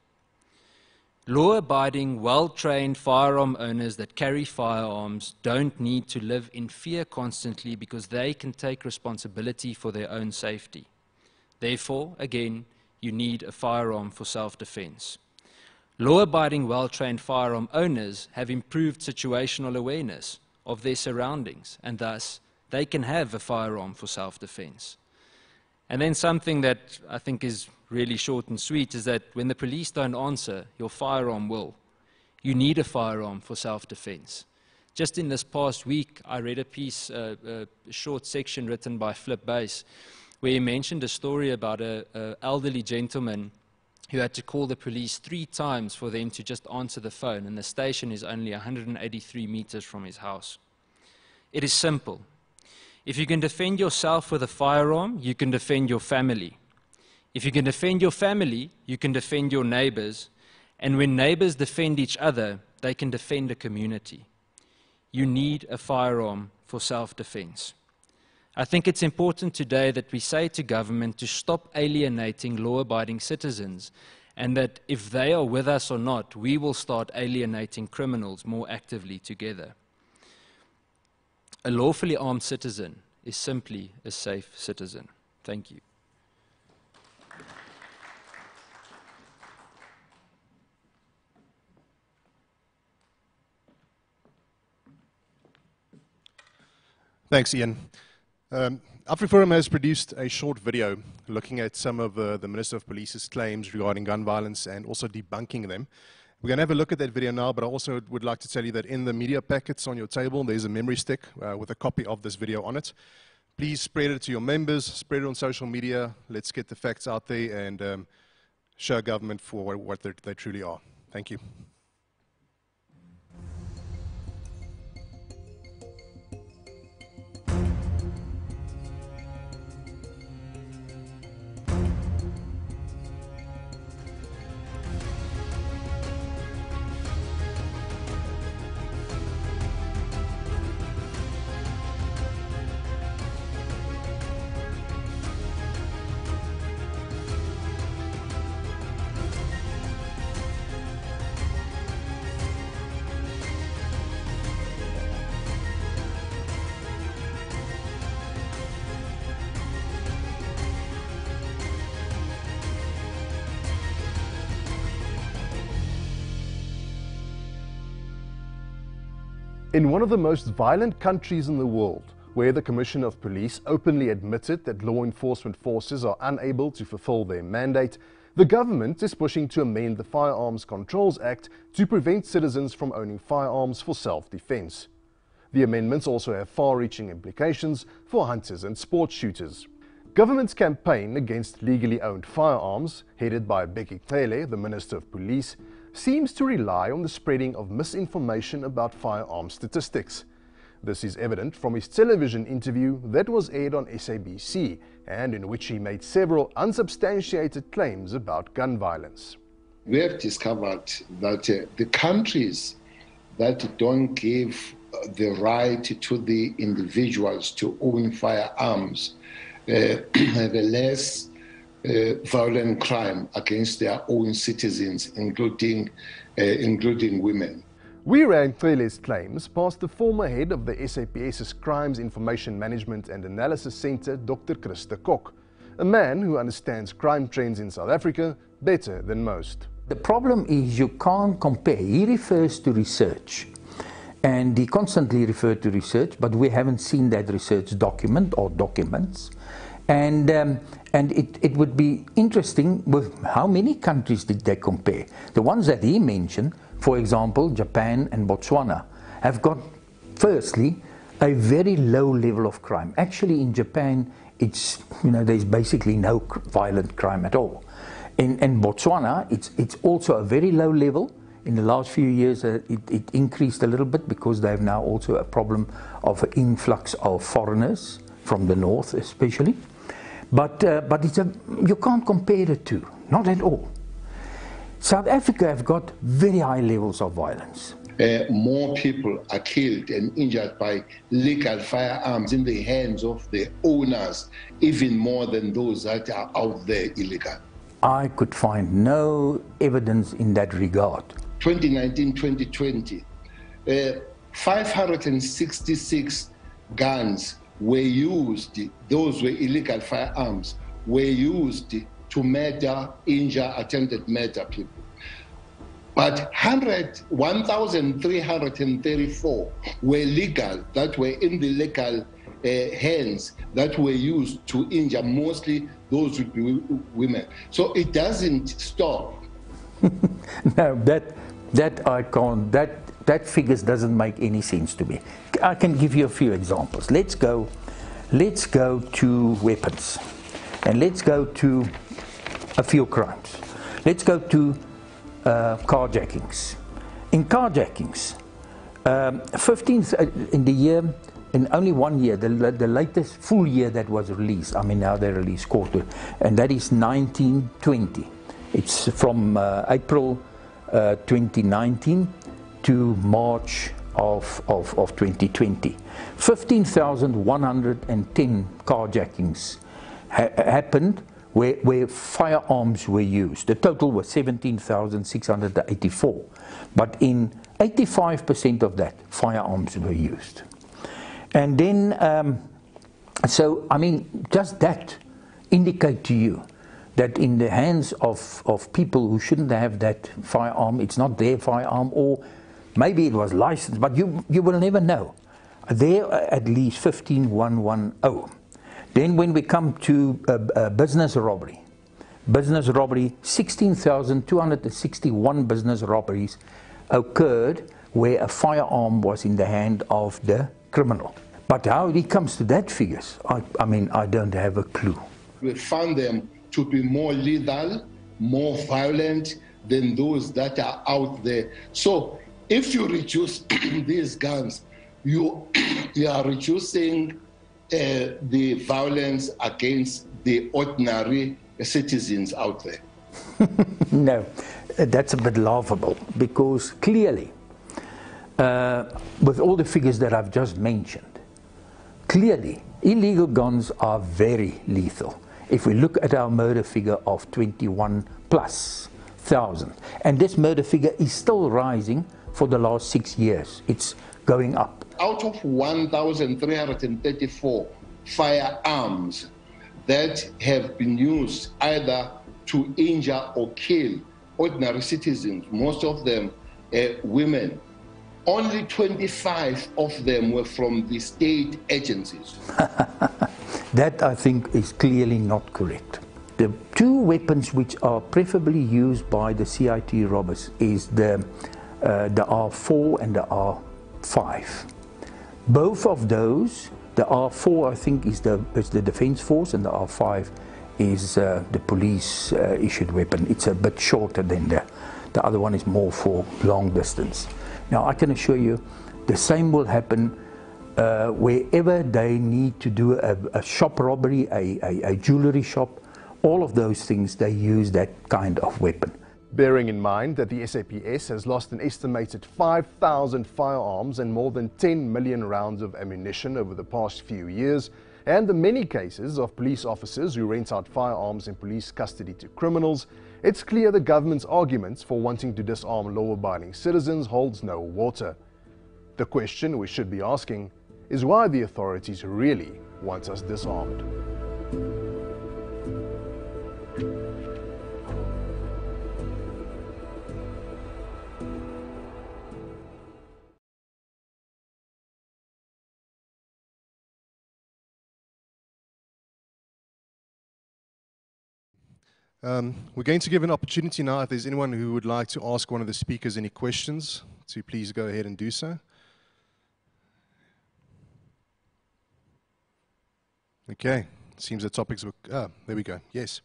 Law-abiding, well-trained firearm owners that carry firearms don't need to live in fear constantly because they can take responsibility for their own safety. Therefore, again, you need a firearm for self-defense. Law-abiding, well-trained firearm owners have improved situational awareness of their surroundings, and thus they can have a firearm for self-defense. And then something that I think is really short and sweet is that when the police don't answer, your firearm will. You need a firearm for self-defense. Just in this past week, I read a piece, a short section written by Flip Bass, where he mentioned a story about an elderly gentleman who had to call the police 3 times for them to just answer the phone, and the station is only 183 meters from his house. It is simple. If you can defend yourself with a firearm, you can defend your family. If you can defend your family, you can defend your neighbors. And when neighbors defend each other, they can defend a community. You need a firearm for self-defense. I think it's important today that we say to government to stop alienating law-abiding citizens, and that if they are with us or not, we will start alienating criminals more actively together. A lawfully armed citizen is simply a safe citizen. Thank you. Thanks, Ian. AfriForum has produced a short video looking at some of the Minister of Police's claims regarding gun violence and also debunking them. We're going to have a look at that video now, but I also would like to tell you that in the media packets on your table, there's a memory stick with a copy of this video on it. Please spread it to your members, spread it on social media. Let's get the facts out there and show government for what they truly are. Thank you. In one of the most violent countries in the world, where the Commissioner of Police openly admitted that law enforcement forces are unable to fulfill their mandate, the government is pushing to amend the Firearms Controls Act to prevent citizens from owning firearms for self-defense. The amendments also have far-reaching implications for hunters and sports shooters. Government's campaign against legally owned firearms, headed by Beare, the Minister of Police, seems to rely on the spreading of misinformation about firearm statistics. This is evident from his television interview that was aired on SABC, and in which he made several unsubstantiated claims about gun violence. We have discovered that the countries that don't give the right to the individuals to own firearms have a less violent crime against their own citizens, including women. We ran Cele's claims past the former head of the SAPS's Crimes Information Management and Analysis Centre, Dr. Christa Kok, a man who understands crime trends in South Africa better than most. The problem is you can't compare. He refers to research, and he constantly referred to research, but we haven't seen that research document or documents. And it would be interesting with how many countries did they compare. The ones that he mentioned, for example, Japan and Botswana, have got, firstly, a very low level of crime. Actually, in Japan, it's, there's basically no violent crime at all. In Botswana, it's also a very low level. In the last few years, it increased a little bit because they have now also a problem of an influx of foreigners from the north, especially. But you can't compare the two, not at all. South Africa have got very high levels of violence. More people are killed and injured by legal firearms in the hands of the owners, even more than those that are out there illegal. I could find no evidence in that regard. 2019-2020, 566 guns were used, those were illegal firearms, were used to murder, injure, attempted murder people. But 1,334 were legal, that were in the legal hands, that were used to injure, mostly those would be women. So it doesn't stop. No, that I can't, that figures doesn't make any sense to me. I can give you a few examples. Let's go to weapons, and let's go to a few crimes. Let's go to carjackings. In carjackings, 15th in the year, in only 1 year, the latest full year that was released, I mean now they released quarter, and that is 1920. It's from April 2019 to March of 2020. 15,110 carjackings happened where firearms were used. The total was 17,684. But in 85% of that, firearms were used. And then, so, I mean, just that indicate to you that in the hands of people who shouldn't have that firearm, it's not their firearm, or maybe it was licensed, but you will never know. There are at least 15,110. Then when we come to business robbery, 16,261 business robberies occurred where a firearm was in the hand of the criminal. But how it comes to that figures, I mean, I don't have a clue. We found them to be more lethal, more violent than those that are out there. So if you reduce these guns, you are reducing the violence against the ordinary citizens out there. No, that's a bit laughable, because clearly, with all the figures that I've just mentioned, clearly illegal guns are very lethal. If we look at our murder figure of 21,000+, and this murder figure is still rising for the last 6 years. It's going up. Out of 1,334 firearms that have been used either to injure or kill ordinary citizens, most of them women, only 25 of them were from the state agencies. That, I think, is clearly not correct. The two weapons which are preferably used by the CIT robbers is the R4 and the R5. Both of those, the R4 I think is the defense force, and the R5 is the police issued weapon. It's a bit shorter than the other one, is more for long distance. Now I can assure you the same will happen wherever they need to do a shop robbery, a jewelry shop, all of those things, they use that kind of weapon. Bearing in mind that the SAPS has lost an estimated 5,000 firearms and more than 10 million rounds of ammunition over the past few years, and the many cases of police officers who rent out firearms in police custody to criminals, it's clear the government's arguments for wanting to disarm law-abiding citizens holds no water. The question we should be asking is why the authorities really want us disarmed. We're going to give an opportunity now, if there's anyone who would like to ask one of the speakers any questions, to please go ahead and do so. Okay, seems the topics were, there we go, yes.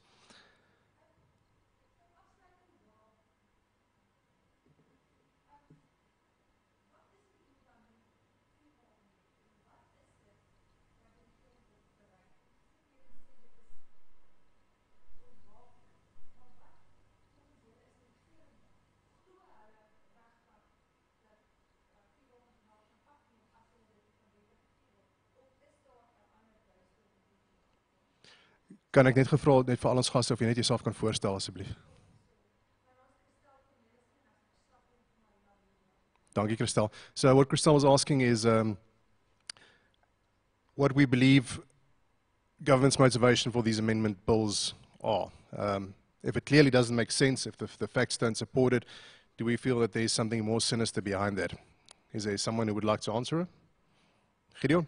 Kan ek net gevra net vir al ons gaste of jy net jouself kan voorstel asseblief? Dankie Christel. So what Christel was asking is what we believe government's motivation for these amendment bills are. If it clearly doesn't make sense, if the facts don't support it, do we feel that there's something more sinister behind that? Is there someone who would like to answer it? Gideon?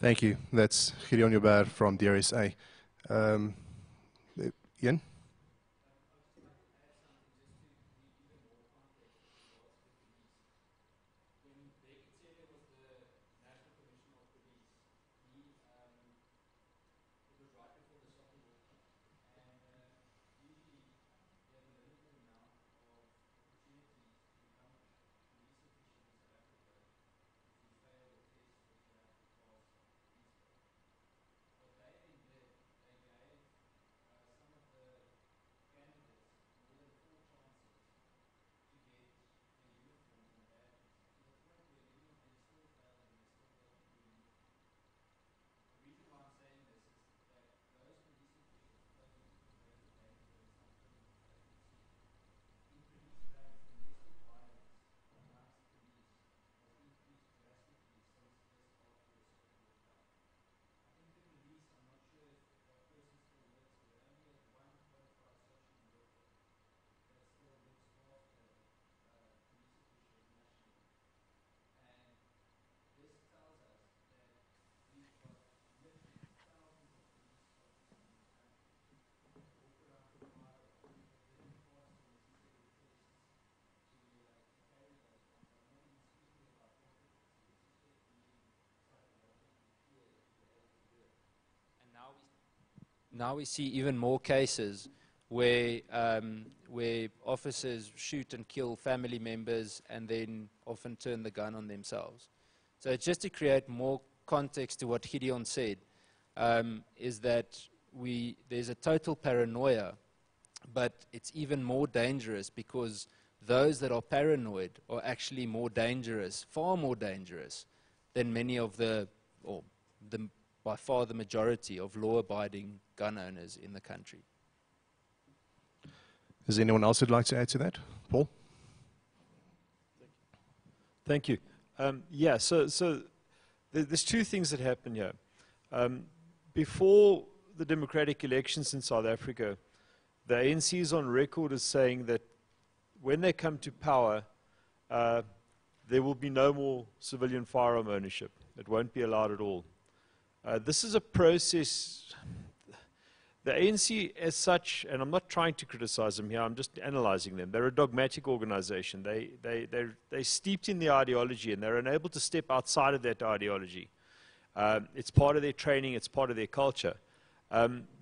Thank you. That's Gideon Joubert from DRSA. Ian? Now we see even more cases where officers shoot and kill family members and then often turn the gun on themselves. So just to create more context to what Gideon said, is that there's a total paranoia, but it's even more dangerous because those that are paranoid are actually more dangerous, far more dangerous than many of by far the majority of law-abiding gun owners in the country. Is anyone else who'd like to add to that? Paul? Thank you. So there's two things that happen here. Before the democratic elections in South Africa, the ANC is on record as saying that when they come to power, there will be no more civilian firearm ownership. It won't be allowed at all. This is a process The ANC as such, and I'm not trying to criticize them here, I'm just analyzing them. They're a dogmatic organization. They're steeped in the ideology, and they're unable to step outside of that ideology. It's part of their training, it's part of their culture.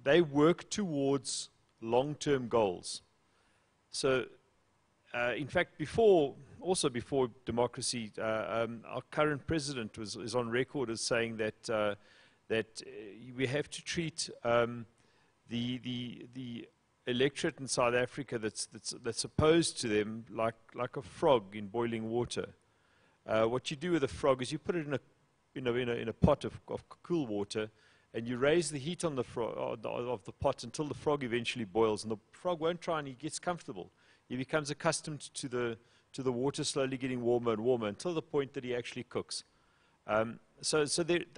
They work towards long-term goals. So, in fact, before democracy, our current president is on record as saying that we have to treat the electorate in South Africa that's opposed to them like a frog in boiling water. What you do with a frog is you put it in a pot of cool water, and you raise the heat on the of the pot until the frog eventually boils, and the frog won't try, and he gets comfortable. He becomes accustomed to the water slowly getting warmer and warmer until the point that he actually cooks. So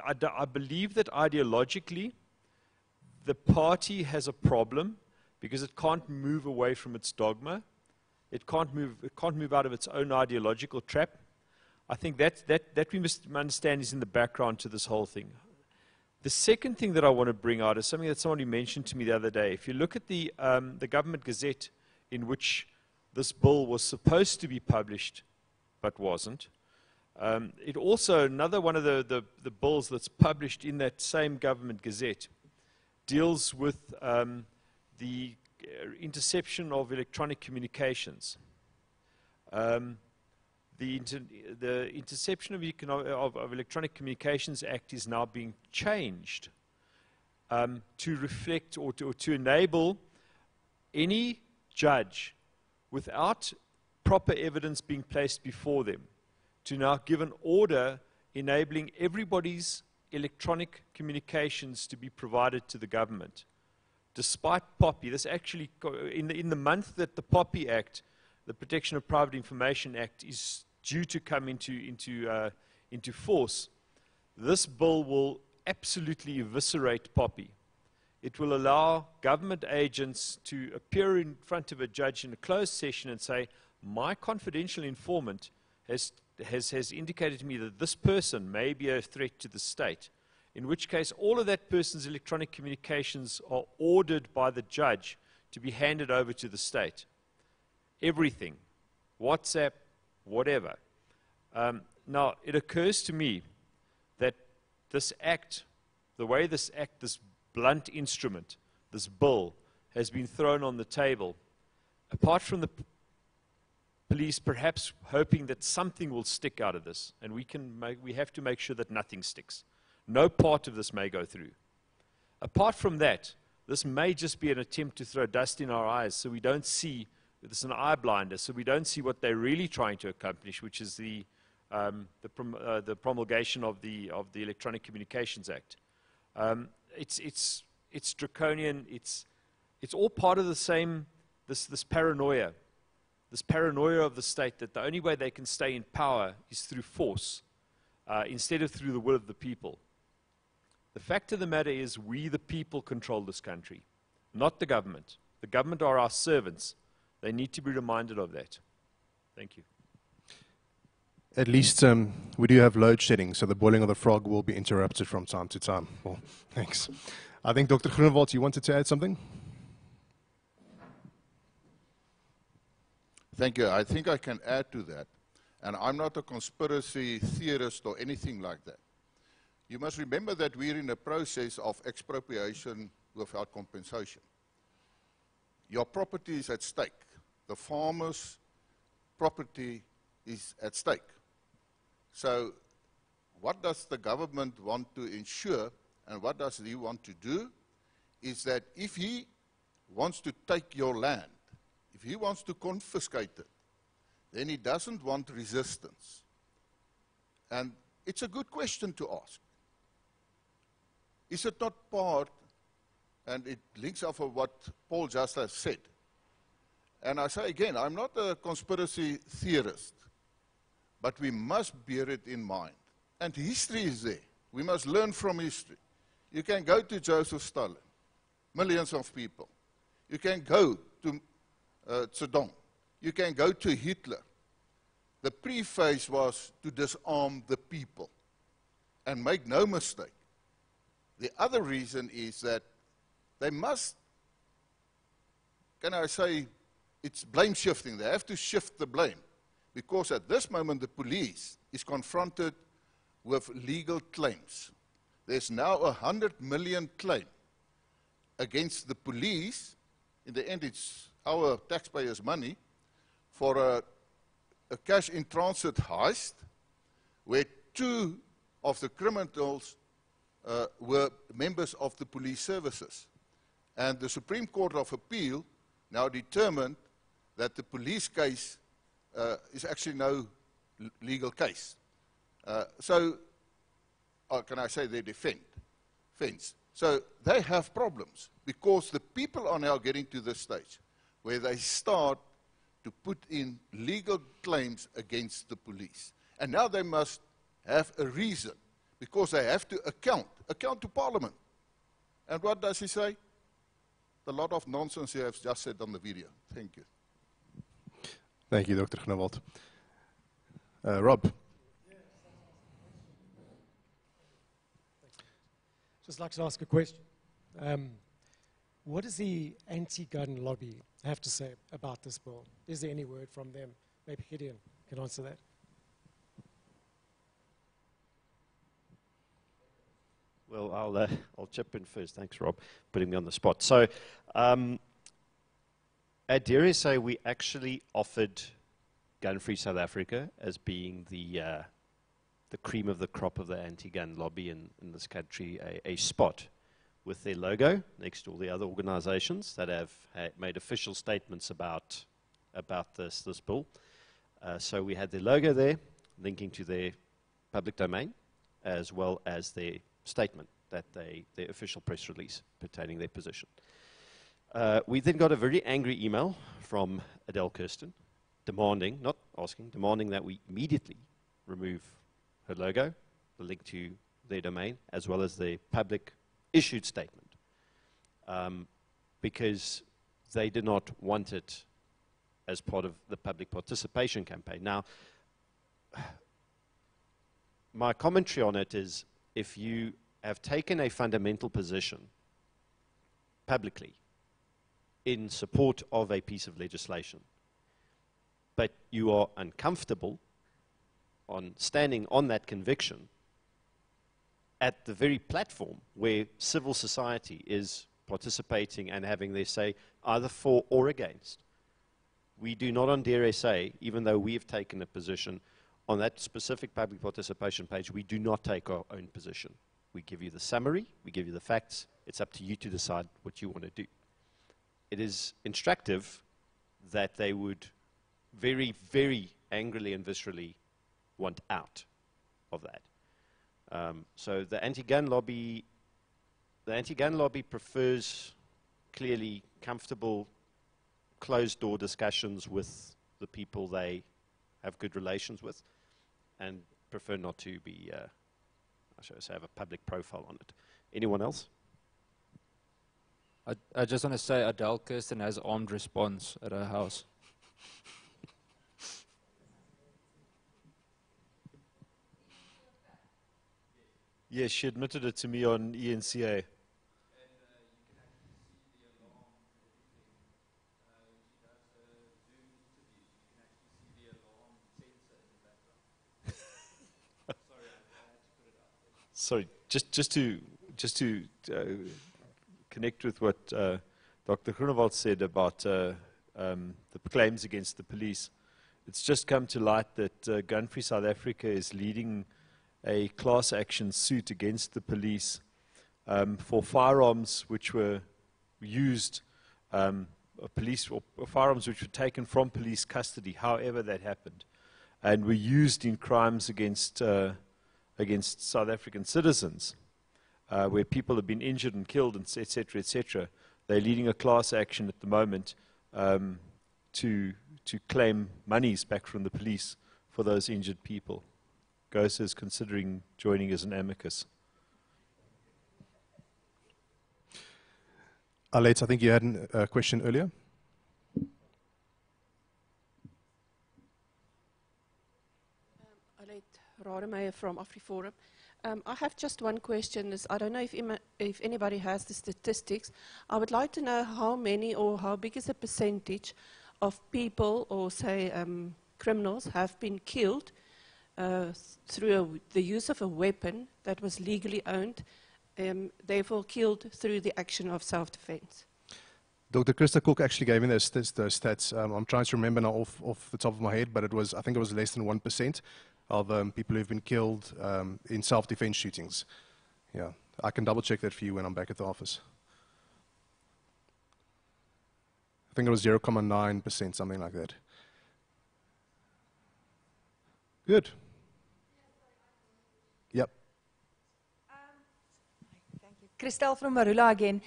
I believe that ideologically, the party has a problem because it can't move away from its dogma. It can't move out of its own ideological trap. I think that we must understand is in the background to this whole thing. The second thing that I want to bring out is something that somebody mentioned to me the other day. If you look at the government gazette in which this bill was supposed to be published but wasn't, it also, another one of the bills that's published in that same government gazette deals with the interception of electronic communications. The Interception of Electronic Communications Act is now being changed to reflect or to enable any judge, without proper evidence being placed before them, to now give an order enabling everybody's electronic communications to be provided to the government. Despite POPI, this actually, in the month that the POPI Act, the Protection of Private Information Act, is due to come into force, this bill will absolutely eviscerate POPI. It will allow government agents to appear in front of a judge in a closed session and say, my confidential informant has indicated to me that this person may be a threat to the state, in which case all of that person's electronic communications are ordered by the judge to be handed over to the state. Everything, WhatsApp, whatever. Now, it occurs to me that this act, the way this act, this blunt instrument, this bill, has been thrown on the table, apart from the police perhaps hoping that something will stick out of this, and we have to make sure that nothing sticks. No part of this may go through. Apart from that, this may just be an attempt to throw dust in our eyes so we don't see, it's an eye blinder, so we don't see what they're really trying to accomplish, which is the promulgation of the Electronic Communications Act. It's draconian. It's all part of the same this paranoia. This paranoia of the state that the only way they can stay in power is through force, instead of through the will of the people. The fact of the matter is, we the people control this country, not the government. The government are our servants. They need to be reminded of that. Thank you. At least we do have load shedding, so the boiling of the frog will be interrupted from time to time. Well, thanks. I think Dr. Groenewald, you wanted to add something? Thank you. I think I can add to that. And I'm not a conspiracy theorist or anything like that. You must remember that we're in a process of expropriation without compensation. Your property is at stake. The farmer's property is at stake. So what does the government want to ensure, and what does he want to do, is that if he wants to take your land, if he wants to confiscate it, then he doesn't want resistance. And it's a good question to ask. Is it not part, and it links off of what Paul just has said, and I say again, I'm not a conspiracy theorist, but we must bear it in mind. And history is there. We must learn from history. You can go to Joseph Stalin, millions of people. You can go to Saddam. You can go to Hitler. The preface was to disarm the people. And make no mistake, the other reason is that they must, can I say, it's blame shifting. They have to shift the blame. Because at this moment, the police is confronted with legal claims. There's now a 100 million claim against the police. In the end, it's our taxpayers' money for a cash in transit heist where 2 of the criminals were members of the police services. And the Supreme Court of Appeal now determined that the police case is actually no legal case. Can I say they defense? So they have problems because the people are now getting to this stage where they start to put in legal claims against the police. And now they must have a reason because they have to account to Parliament. And what does he say? A lot of nonsense he has just said on the video. Thank you. Thank you, Dr. Groenewald. Rob. Just like to ask a question. What does the anti-gun lobby have to say about this bill? Is there any word from them? Maybe Gideon can answer that. Well, I'll chip in first. Thanks, Rob, putting me on the spot. So, at Dare SA, we actually offered Gun-Free South Africa as being the cream of the crop of the anti-gun lobby in this country, a spot with their logo next to all the other organizations that have made official statements about this bill. So we had their logo there, linking to their public domain, as well as their statement, their official press release pertaining their position. We then got a very angry email from Adele Kirsten demanding, not asking, demanding that we immediately remove her logo, the link to their domain, as well as their public issued statement, because they did not want it as part of the public participation campaign. Now, my commentary on it is, if you have taken a fundamental position publicly in support of a piece of legislation, but you are uncomfortable on standing on that conviction at the very platform where civil society is participating and having their say either for or against. We do not on Dare SA, even though we have taken a position on that specific public participation page, we do not take our own position. We give you the summary, we give you the facts, it's up to you to decide what you want to do. It is instructive that they would very, very angrily and viscerally want out of that. So the anti-gun lobby prefers clearly comfortable, closed-door discussions with the people they have good relations with, and prefer not to be, I should say, have a public profile on it. Anyone else? I just want to say Adele Kirsten has armed response at her house. Yes, she admitted it to me on ENCA. Sorry, just to connect with what Dr. Groenewald said about the claims against the police. It's just come to light that Gun-Free South Africa is leading a class action suit against the police for firearms which were used, firearms which were taken from police custody, however that happened, and were used in crimes against South African citizens, where people have been injured and killed, and etc., etc. They're leading a class action at the moment to claim monies back from the police for those injured people. GOSA is considering joining as an amicus. Alex, I think you had a question earlier. Rademeijer from AfriForum. I have just one question. I don't know if anybody has the statistics. I would like to know how many or how big is the percentage of people or say criminals have been killed through the use of a weapon that was legally owned, therefore killed through the action of self-defense. Dr. Krista Cook actually gave me those stats. I'm trying to remember now off the top of my head, but I think it was less than 1% of people who've been killed in self-defense shootings. Yeah, I can double check that for you when I'm back at the office. I think it was 0.9%, something like that. Good. Yep. Thank you. Christelle from Marula again.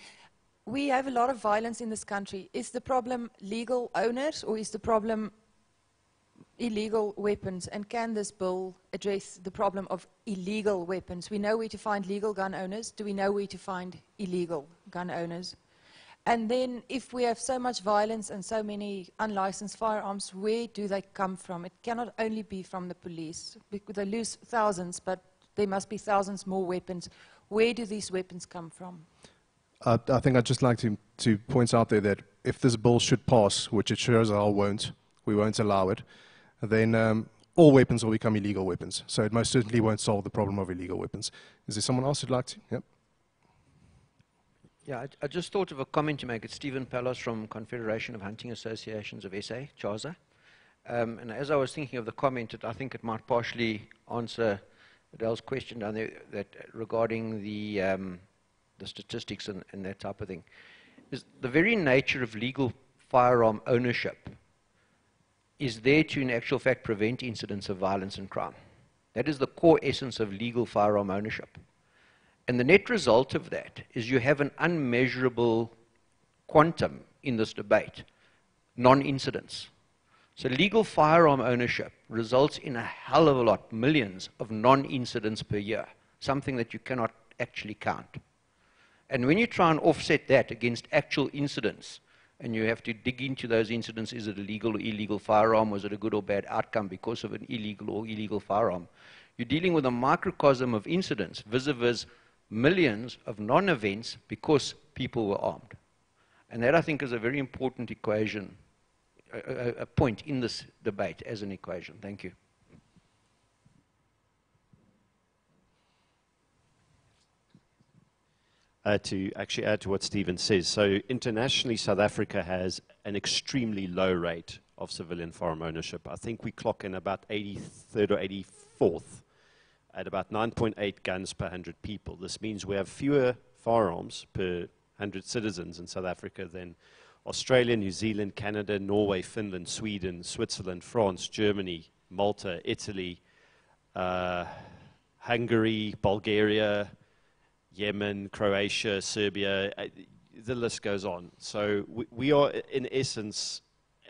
We have a lot of violence in this country. Is the problem legal owners or is the problem illegal weapons? And can this bill address the problem of illegal weapons? We know where to find legal gun owners. Do we know where to find illegal gun owners? And then if we have so much violence and so many unlicensed firearms, where do they come from? It cannot only be from the police. They lose thousands, but there must be thousands more weapons. Where do these weapons come from? I think I'd just like to point out there that if this bill should pass, which it sure as hell won't, we won't allow it, then all weapons will become illegal weapons. So it most certainly won't solve the problem of illegal weapons. Is there someone else who'd like to? Yep. Yeah, I just thought of a comment to make. It's Stephen Palos from Confederation of Hunting Associations of SA, CHASA. And as I was thinking of the comment, I think it might partially answer Adele's question down there that regarding the statistics and that type of thing. Is the very nature of legal firearm ownership is there to, in actual fact, prevent incidents of violence and crime. That is the core essence of legal firearm ownership. And the net result of that is you have an unmeasurable quantum in this debate, non-incidents. So legal firearm ownership results in a hell of a lot, millions of non-incidents per year, something that you cannot actually count. And when you try and offset that against actual incidents, and you have to dig into those incidents, is it a legal or illegal firearm, was it a good or bad outcome because of an illegal firearm, you're dealing with a microcosm of incidents vis-a-vis millions of non-events because people were armed. And that, I think, is a very important equation, a point in this debate as an equation. Thank you. To actually add to what Stephen says, so internationally, South Africa has an extremely low rate of civilian firearm ownership. I think we clock in about 83rd or 84th at about 9.8 guns per 100 people. This means we have fewer firearms per 100 citizens in South Africa than Australia, New Zealand, Canada, Norway, Finland, Sweden, Switzerland, France, Germany, Malta, Italy, Hungary, Bulgaria, Yemen, Croatia, Serbia, the list goes on. So we are, in essence,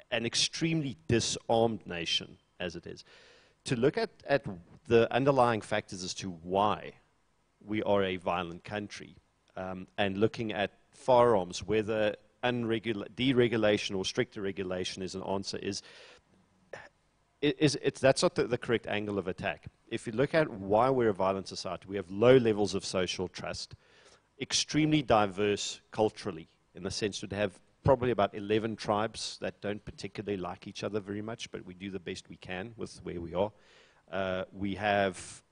an extremely disarmed nation, as it is. To look at the underlying factors as to why we are a violent country, and looking at firearms, whether deregulation or stricter regulation is an answer, that's not the correct angle of attack. If you look at why we're a violent society, we have low levels of social trust, extremely diverse culturally, in the sense that have probably about 11 tribes that don't particularly like each other very much, but we do the best we can with where we are. We have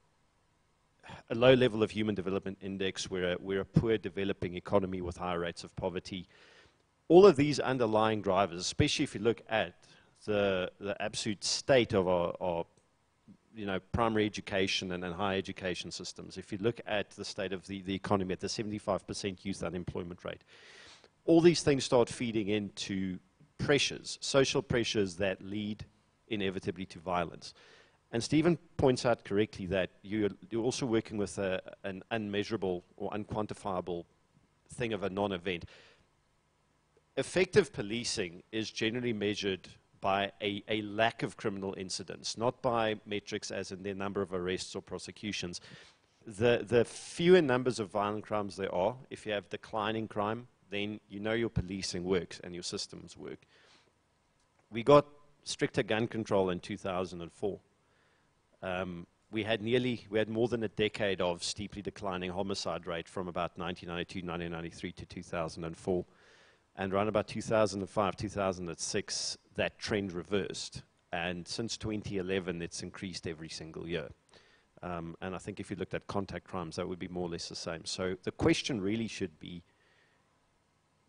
a low level of human development index. We're a poor developing economy with higher rates of poverty. All of these underlying drivers, especially if you look at the absolute state of our primary education and higher education systems. If you look at the state of the economy at the 75% youth unemployment rate, all these things start feeding into pressures, social pressures that lead inevitably to violence. And Stephen points out correctly that you're also working with an unmeasurable or unquantifiable thing of a non-event. Effective policing is generally measured by a lack of criminal incidents, not by metrics as in the number of arrests or prosecutions. The fewer numbers of violent crimes there are, if you have declining crime, then you know your policing works and your systems work. We got stricter gun control in 2004. we had more than a decade of steeply declining homicide rate from about 1992, 1993 to 2004. And around about 2005, 2006, that trend reversed. And since 2011, it's increased every single year. And I think if you looked at contact crimes, that would be more or less the same. So the question really should be,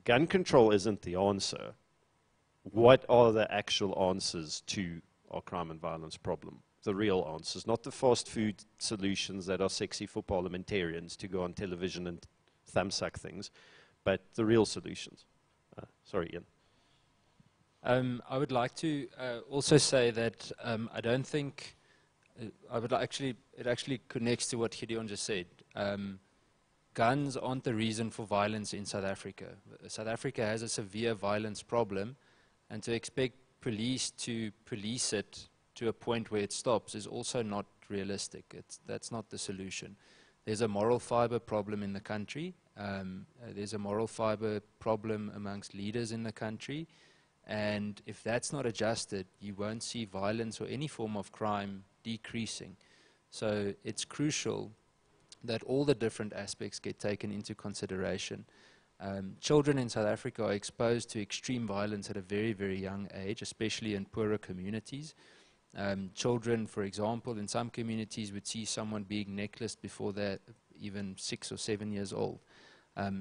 gun control isn't the answer. What are the actual answers to our crime and violence problem? The real answers, not the fast food solutions that are sexy for parliamentarians to go on television and thumbsuck things, but the real solutions. Sorry, Ian. I would like to also say that I don't think it actually connects to what Gideon just said. Guns aren't the reason for violence in South Africa. South Africa has a severe violence problem, and to expect police to police it to a point where it stops is also not realistic. That's not the solution. There's a moral fiber problem in the country. There's a moral fiber problem amongst leaders in the country. And if that's not adjusted, you won't see violence or any form of crime decreasing. So it's crucial that all the different aspects get taken into consideration. Children in South Africa are exposed to extreme violence at a very, very young age, especially in poorer communities. Children, for example, in some communities would see someone being necklaced before they're even 6 or 7 years old.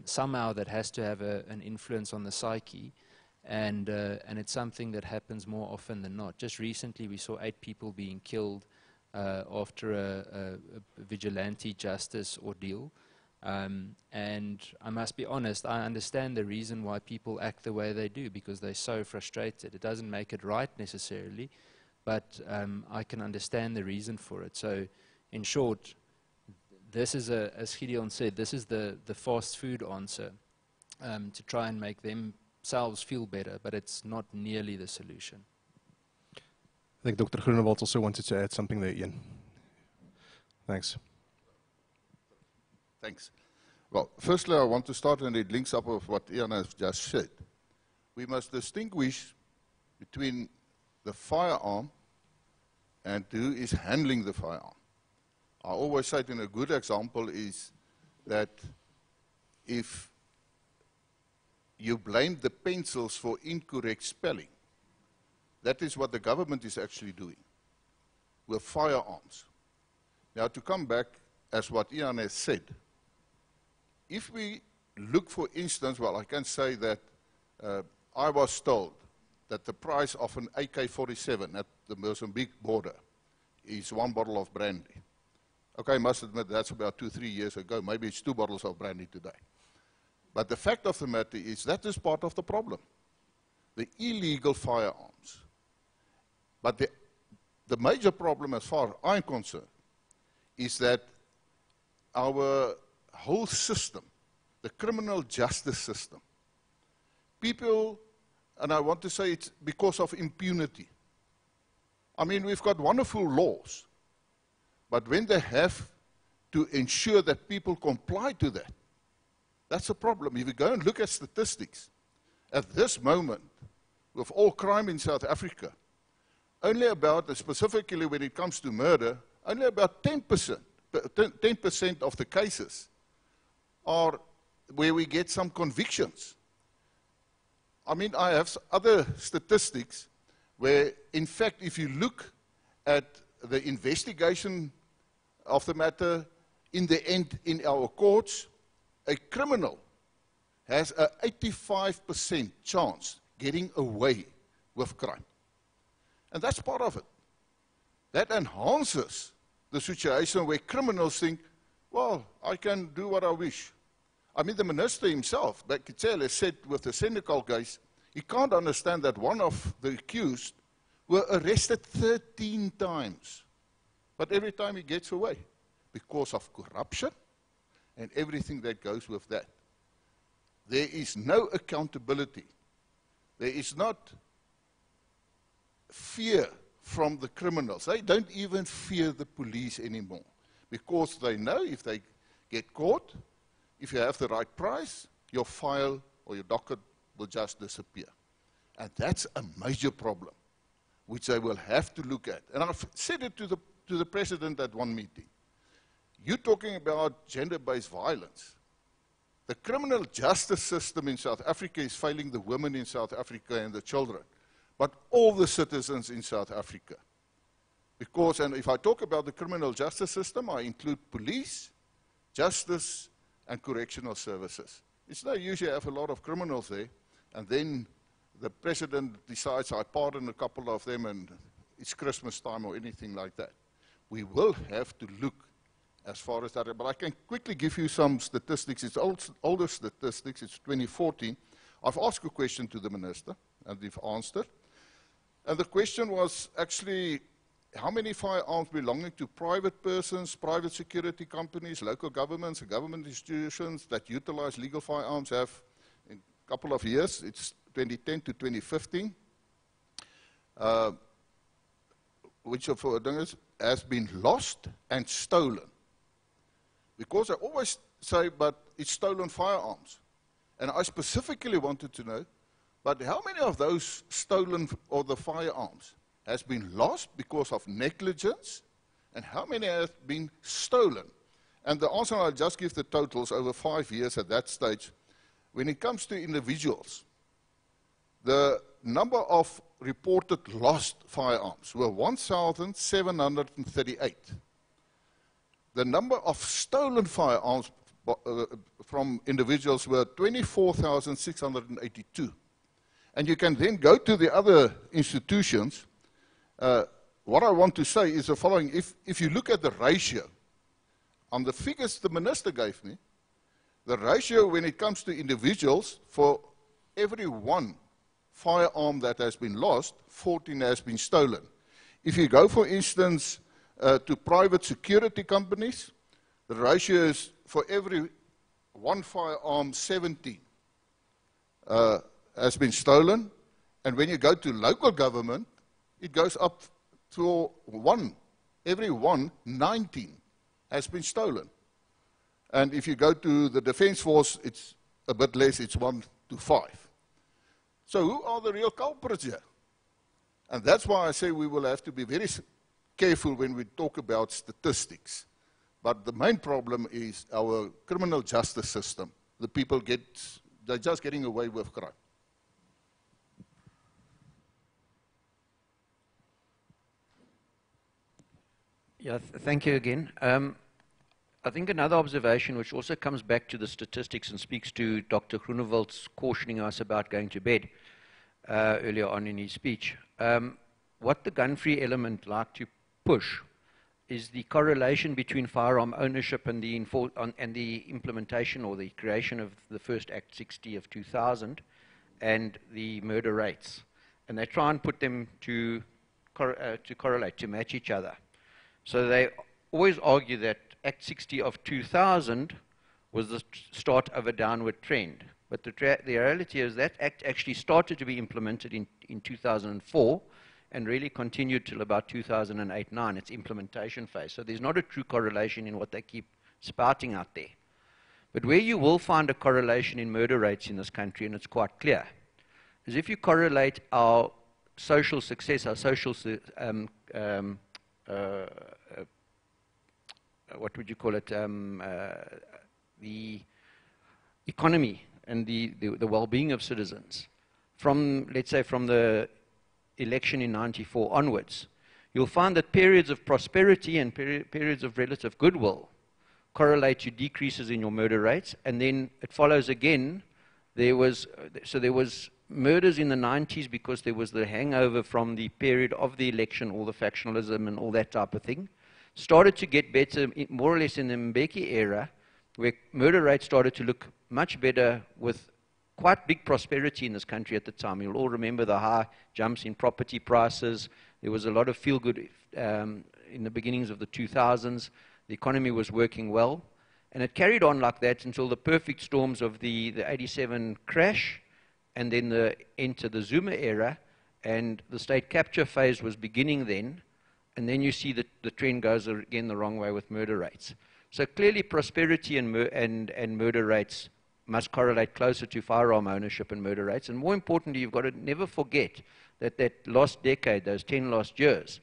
Somehow that has to have an influence on the psyche, and it's something that happens more often than not. Just recently we saw 8 people being killed after a vigilante justice ordeal. And I must be honest, I understand the reason why people act the way they do, because they're so frustrated. It doesn't make it right necessarily, but I can understand the reason for it. So in short, this is, as Gideon said, this is the fast food answer to try and make themselves feel better, but it's not nearly the solution. I think Dr. Groenewald also wanted to add something there, Ian. Thanks. Thanks. Well, firstly, I want to start, and it links up with what Ian has just said. We must distinguish between the firearm and who is handling the firearm. I always say it in a good example is that if you blame the pencils for incorrect spelling, that is what the government is actually doing with firearms. Now, to come back, as what Ian has said, if we look, for instance, well, I can say that I was told that the price of an AK-47 at the Mozambique border is 1 bottle of brandy. Okay, I must admit that's about 2-3 years ago. Maybe it's 2 bottles of brandy today. But the fact of the matter is that is part of the problem. The illegal firearms. But the major problem, as far as I'm concerned, is that our whole system, the criminal justice system, people, and I want to say it's because of impunity. I mean, we've got wonderful laws, but when they have to ensure that people comply to that, that's a problem. If you go and look at statistics, at this moment, with all crime in South Africa, only about, specifically when it comes to murder, only about 10% of the cases are where we get some convictions. I mean, I have other statistics where, in fact, if you look at the investigation of the matter, in the end, in our courts, a criminal has an 85% chance getting away with crime. And that's part of it. That enhances the situation where criminals think, well, I can do what I wish. I mean, the minister himself, Bekitele, said with the Senekal case, he can't understand that one of the accused were arrested 13 times. But every time he gets away because of corruption and everything that goes with that. There is no accountability. There is not fear from the criminals. They don't even fear the police anymore because they know if they get caught, if you have the right price, your file or your docket will just disappear. And that's a major problem, which they will have to look at. And I've said it to to the president at one meeting, you're talking about gender-based violence. The criminal justice system in South Africa is failing the women in South Africa and the children, but all the citizens in South Africa. Because, and if I talk about the criminal justice system, I include police, justice, and correctional services. It's no use you have a lot of criminals there, and then the president decides, I pardon a couple of them, and it's Christmas time or anything like that. We will have to look as far as that, but I can quickly give you some statistics. It's older statistics, it's 2014. I've asked a question to the minister, and they've answered. And the question was actually, how many firearms belonging to private persons, private security companies, local governments, and government institutions that utilize legal firearms have in a couple of years? It's 2010 to 2015. Which of our things has been lost and stolen. Because I always say, but it's stolen firearms. And I specifically wanted to know, but how many of those stolen or the firearms has been lost because of negligence, and how many have been stolen? And the answer, I'll just give the totals over 5 years at that stage. When it comes to individuals, the number of reported lost firearms were 1,738. The number of stolen firearms from individuals were 24,682. And you can then go to the other institutions. What I want to say is the following. If you look at the ratio, on the figures the minister gave me, the ratio when it comes to individuals, for every one firearm that has been lost, 14 has been stolen. If you go, for instance, to private security companies, the ratio is for every one firearm, 17 has been stolen. And when you go to local government, it goes up to every one, 19 has been stolen. And if you go to the Defence Force, it's a bit less, it's 1 to 5. So who are the real culprits here? And that's why I say we will have to be very careful when we talk about statistics. But the main problem is our criminal justice system. The people they're just getting away with crime. Yeah, thank you again. I think another observation which also comes back to the statistics and speaks to Dr. Groenewold's cautioning us about going to bed earlier on in his speech. What the gun-free element like to push is the correlation between firearm ownership and the implementation or the creation of the first Act 60 of 2000 and the murder rates. And they try and put them to correlate, to match each other. So they always argue that Act 60 of 2000 was the start of a downward trend. But the reality is that Act actually started to be implemented in 2004 and really continued till about 2008-9, its implementation phase. So there's not a true correlation in what they keep spouting out there. But where you will find a correlation in murder rates in this country, and it's quite clear, is if you correlate our social success, our social what would you call it, the economy and the well-being of citizens from, let's say, from the election in 94 onwards, you'll find that periods of prosperity and periods of relative goodwill correlate to decreases in your murder rates, and then it follows again. There was murders in the 90s because there was the hangover from the period of the election, all the factionalism and all that type of thing. Started to get better more or less in the Mbeki era, where murder rates started to look much better with quite big prosperity in this country at the time. You'll all remember the high jumps in property prices. There was a lot of feel-good in the beginnings of the 2000s. The economy was working well. And it carried on like that until the perfect storms of the 87 crash, and then enter the Zuma era, and the state capture phase was beginning then. And then you see that the trend goes again the wrong way with murder rates. So clearly prosperity and murder rates must correlate closer to firearm ownership and murder rates. And more importantly, you've got to never forget that last decade, those 10 last years,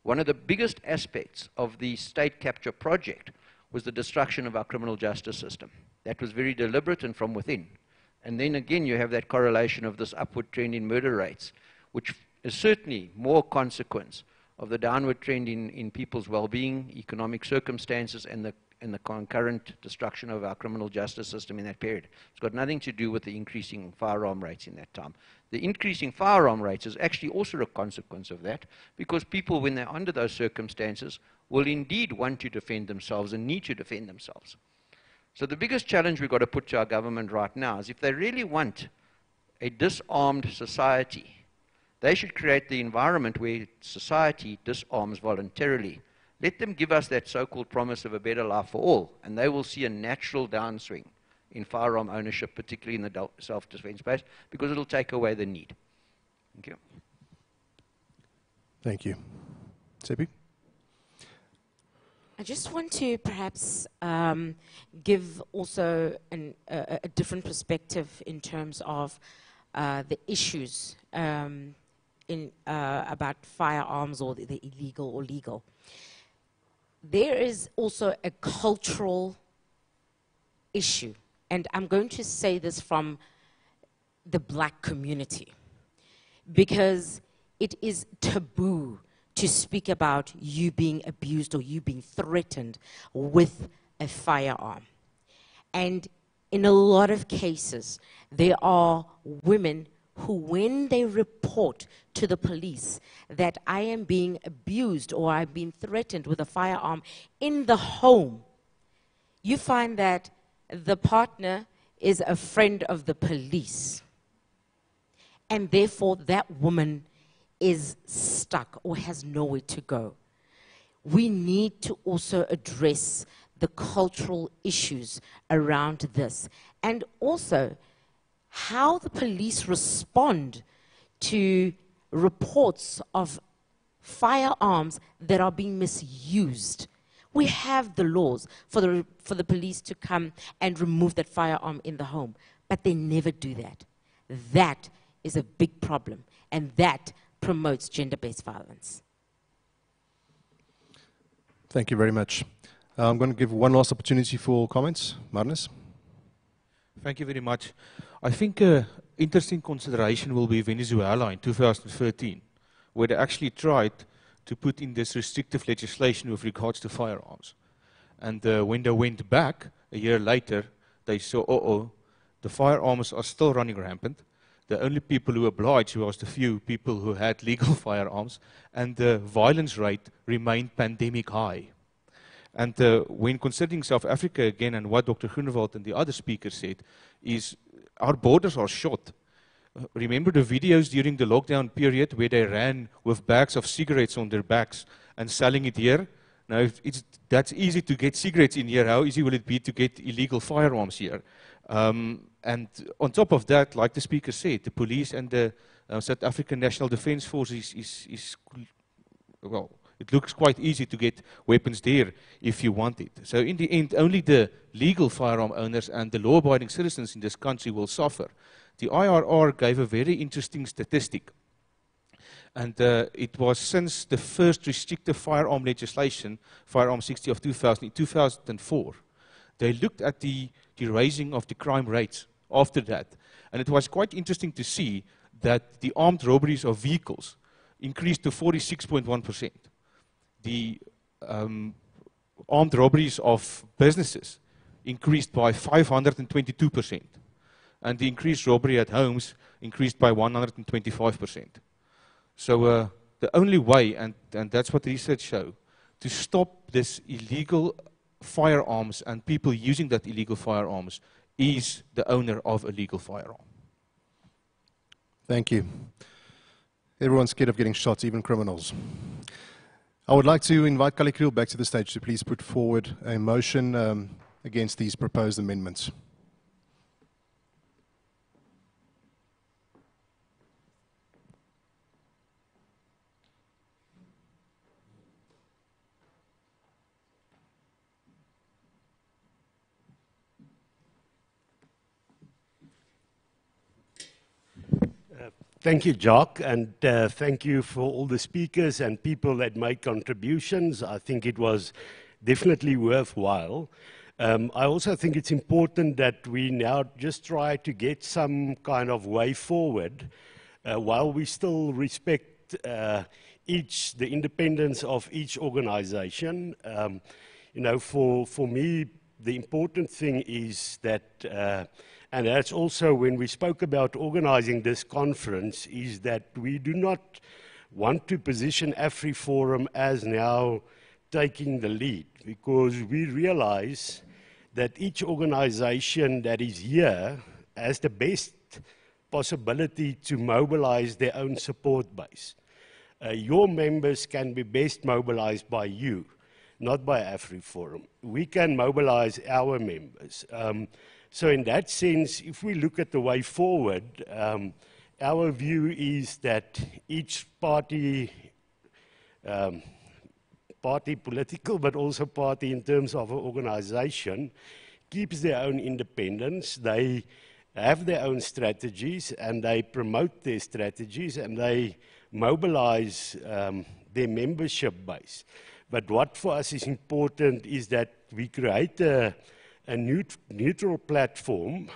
One of the biggest aspects of the state capture project was the destruction of our criminal justice system. That was very deliberate and from within. And then again, you have that correlation of this upward trend in murder rates, which is certainly more consequence of the downward trend in people's well-being, economic circumstances, and the concurrent destruction of our criminal justice system in that period. It's got nothing to do with the increasing firearm rates in that time. The increasing firearm rates is actually also a consequence of that, because people, when they're under those circumstances, will indeed want to defend themselves and need to defend themselves. So the biggest challenge we've got to put to our government right now is, if they really want a disarmed society, they should create the environment where society disarms voluntarily. Let them give us that so-called promise of a better life for all, and they will see a natural downswing in firearm ownership, particularly in the self-defense space, because it'll take away the need. Thank you. Thank you. Seppi? I just want to perhaps give also a different perspective in terms of the issues about firearms, or the illegal or legal. There is also a cultural issue, and I'm going to say this from the black community, because it is taboo to speak about you being abused or you being threatened with a firearm. And in a lot of cases, there are women who, when they report to the police that I am being abused or I've been threatened with a firearm in the home, you find that the partner is a friend of the police. And therefore, that woman is stuck or has nowhere to go. We need to also address the cultural issues around this, and also how the police respond to reports of firearms that are being misused. We have the laws for the police to come and remove that firearm in the home, but they never do that. That is a big problem, and that promotes gender-based violence. Thank you very much. I'm going to give one last opportunity for comments. Marnus? Thank you very much. I think an interesting consideration will be Venezuela in 2013, where they actually tried to put in this restrictive legislation with regards to firearms. And when they went back a year later, they saw, the firearms are still running rampant. The only people who obliged was the few people who had legal firearms, and the violence rate remained pandemic high. And when considering South Africa again, and what Dr. Groenewald and the other speakers said, is our borders are shut. Remember the videos during the lockdown period where they ran with bags of cigarettes on their backs and selling it here? Now, that's easy to get cigarettes in here. How easy will it be to get illegal firearms here? And on top of that, like the speaker said, the police and the South African National Defence Force is well, it looks quite easy to get weapons there if you want it. So in the end, only the legal firearm owners and the law-abiding citizens in this country will suffer. The IRR gave a very interesting statistic. And it was since the first restrictive firearm legislation, Firearm 60 of 2000, in 2004, they looked at the raising of the crime rates after that. And it was quite interesting to see that the armed robberies of vehicles increased to 46.1%. The armed robberies of businesses increased by 522%. And the increased robbery at homes increased by 125%. So the only way, and that's what research shows, to stop this illegal firearms and people using that illegal firearms is the owner of a legal firearm. Thank you. Everyone's scared of getting shot, even criminals. I would like to invite Kali Kriel back to the stage to please put forward a motion against these proposed amendments. Thank you, Jacques, and thank you for all the speakers and people that made contributions. I think it was definitely worthwhile. I also think it's important that we now just try to get some kind of way forward while we still respect the independence of each organization. You know, for me, the important thing is that, and that's also when we spoke about organizing this conference, is that we do not want to position AfriForum as now taking the lead, because we realize that each organization that is here has the best possibility to mobilize their own support base. Your members can be best mobilized by you, not by AfriForum. We can mobilize our members. So in that sense, if we look at the way forward, our view is that each party, political, but also party in terms of an organization, keeps their own independence. They have their own strategies, and they promote their strategies, and they mobilize their membership base. But what for us is important is that we create a neutral platform.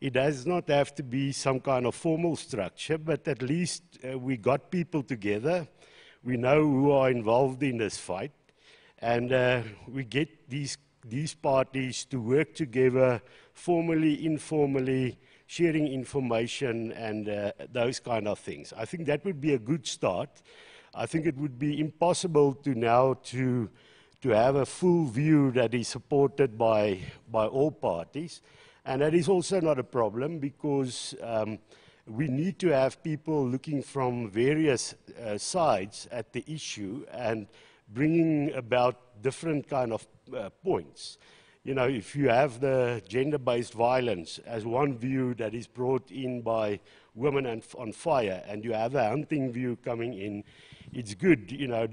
It does not have to be some kind of formal structure, but at least we got people together. We know who are involved in this fight, and we get these parties to work together formally, informally, sharing information and those kind of things. I think that would be a good start. I think it would be impossible to now to have a full view that is supported by all parties. And that is also not a problem, because we need to have people looking from various sides at the issue and bringing about different kind of points. You know, if you have the gender-based violence as one view that is brought in by Women on Fire, and you have a hunting view coming in, it's good, you know.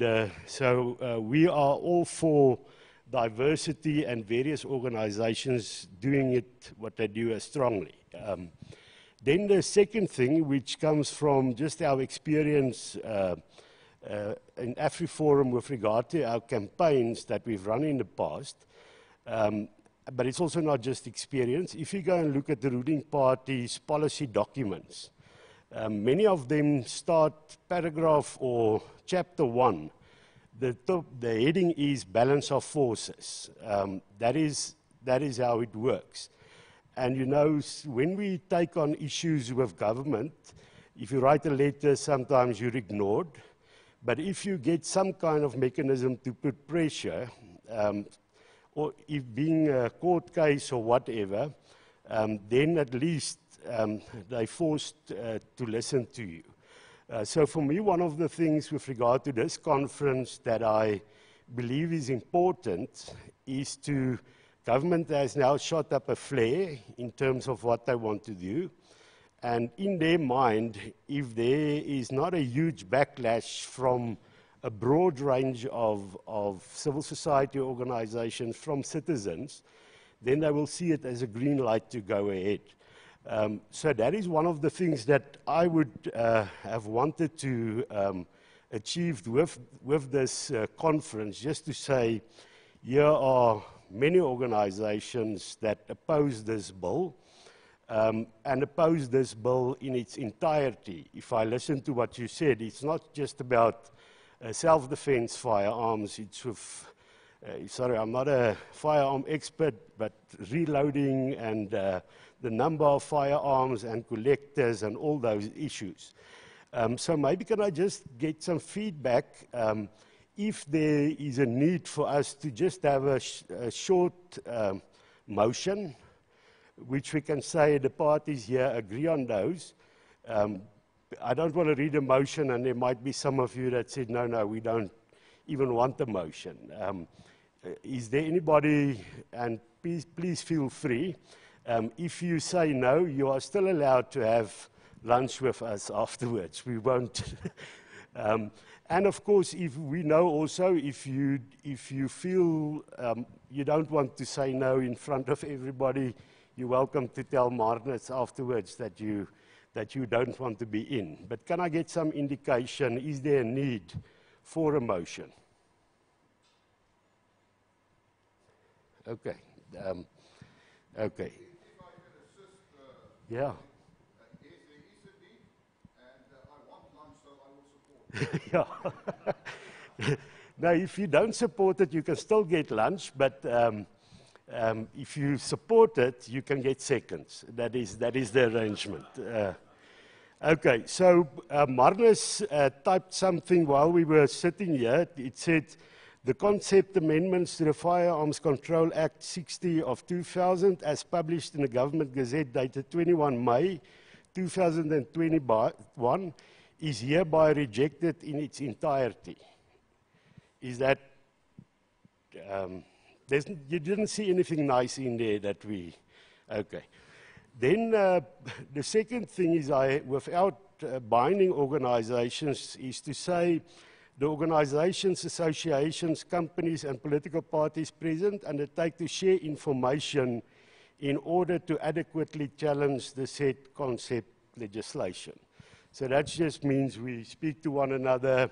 So we are all for diversity and various organizations doing it, what they do, strongly. Then the second thing, which comes from just our experience in AfriForum with regard to our campaigns that we've run in the past, but it's also not just experience. If you go and look at the ruling party's policy documents, many of them start paragraph or chapter 1. The heading is balance of forces. That is how it works. And you know, when we take on issues with government, if you write a letter, sometimes you're ignored. But if you get some kind of mechanism to put pressure, or if being a court case or whatever, then at least they're forced to listen to you. So for me, one of the things with regard to this conference that I believe is important is government has now shot up a flare in terms of what they want to do. And in their mind, if there is not a huge backlash from a broad range of civil society organizations, from citizens, then they will see it as a green light to go ahead. So that is one of the things that I would have wanted to achieve with this conference, just to say, here are many organizations that oppose this bill, and oppose this bill in its entirety. If I listen to what you said, it's not just about self-defense firearms. It's with, sorry, I'm not a firearm expert, but reloading and the number of firearms and collectors and all those issues. So maybe can I just get some feedback if there is a need for us to just have a short motion, which we can say the parties here agree on those. I don't want to read a motion, and there might be some of you that said, no, we don't even want a motion. Is there anybody, and please feel free, if you say no, you are still allowed to have lunch with us afterwards. We won't. And of course, if we know also, if you feel you don't want to say no in front of everybody, you're welcome to tell Marnus afterwards that that you don't want to be in. But can I get some indication, is there a need for a motion? Okay. Okay. Yeah. Yeah. Now, if you don't support it, you can still get lunch, but if you support it, you can get seconds. That is the arrangement. Okay, so Marnus typed something while we were sitting here. It said, the concept amendments to the Firearms Control Act 60 of 2000, as published in the Government Gazette dated 21 May 2021, is hereby rejected in its entirety. Is that, you didn't see anything nice in there that we, okay. Then the second thing is without binding organizations, is to say the organizations, associations, companies and political parties present undertake to share information in order to adequately challenge the said concept legislation. So that just means we speak to one another.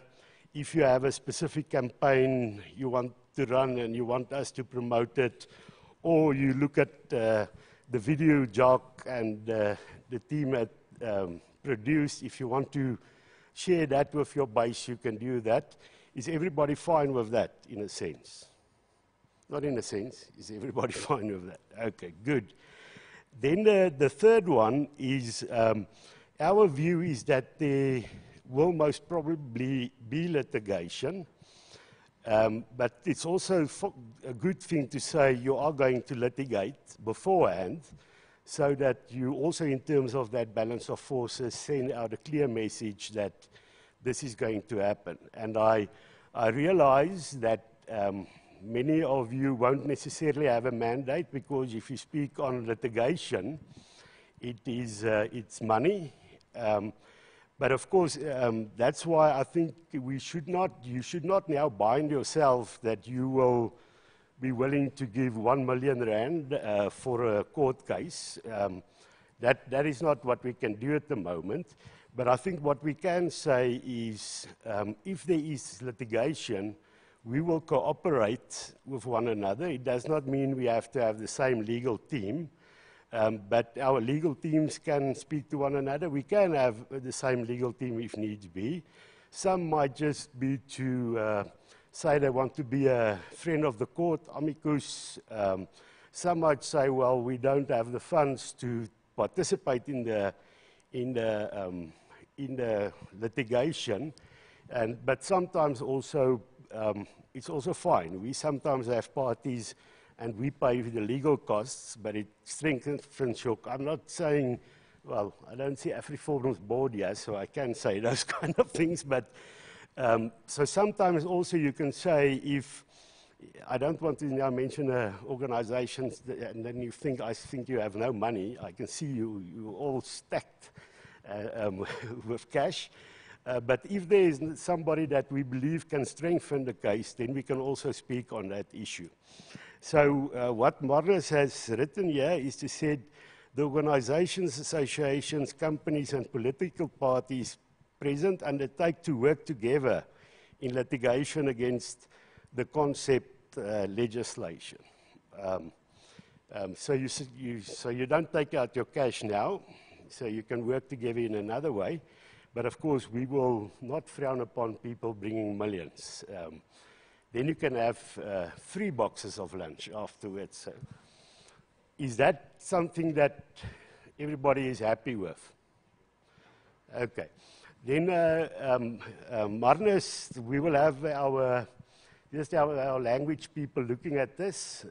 If you have a specific campaign you want to run and you want us to promote it, or you look at the video Jacques and the team had produced, if you want to share that with your base, you can do that. Is everybody fine with that, in a sense? Not in a sense. Is everybody fine with that? Okay, good. Then the third one is, our view is that there will most probably be litigation, but it's also a good thing to say you are going to litigate beforehand, so that you also, in terms of that balance of forces, send out a clear message that this is going to happen. And I realize that many of you won't necessarily have a mandate, because if you speak on litigation, it's money. But of course, that's why I think you should not now bind yourself that you will be willing to give 1 million rand for a court case. That is not what we can do at the moment. But I think what we can say is, if there is litigation, we will cooperate with one another. It does not mean we have to have the same legal team. But our legal teams can speak to one another. We can have the same legal team if needs be. Some might just be to say they want to be a friend of the court, amicus. Some might say, well, we don't have the funds to participate in the litigation. But sometimes also, it's also fine. We sometimes have parties and we pay the legal costs, but it strengthens your... I'm not saying, well, I don't see AfriForum's board here, so I can say those kind of things, but so sometimes also you can say, if, I don't want to now mention organizations, and then I think you have no money. I can see you all stacked with cash. But if there is somebody that we believe can strengthen the case, then we can also speak on that issue. So what Marnus has written here is to say the organizations, associations, companies and political parties present undertake to work together in litigation against the concept legislation. So you don't take out your cash now, so you can work together in another way. But of course, we will not frown upon people bringing millions. Then you can have 3 boxes of lunch afterwards. So is that something that everybody is happy with? Okay. Then Marnus, we will have our language people looking at this.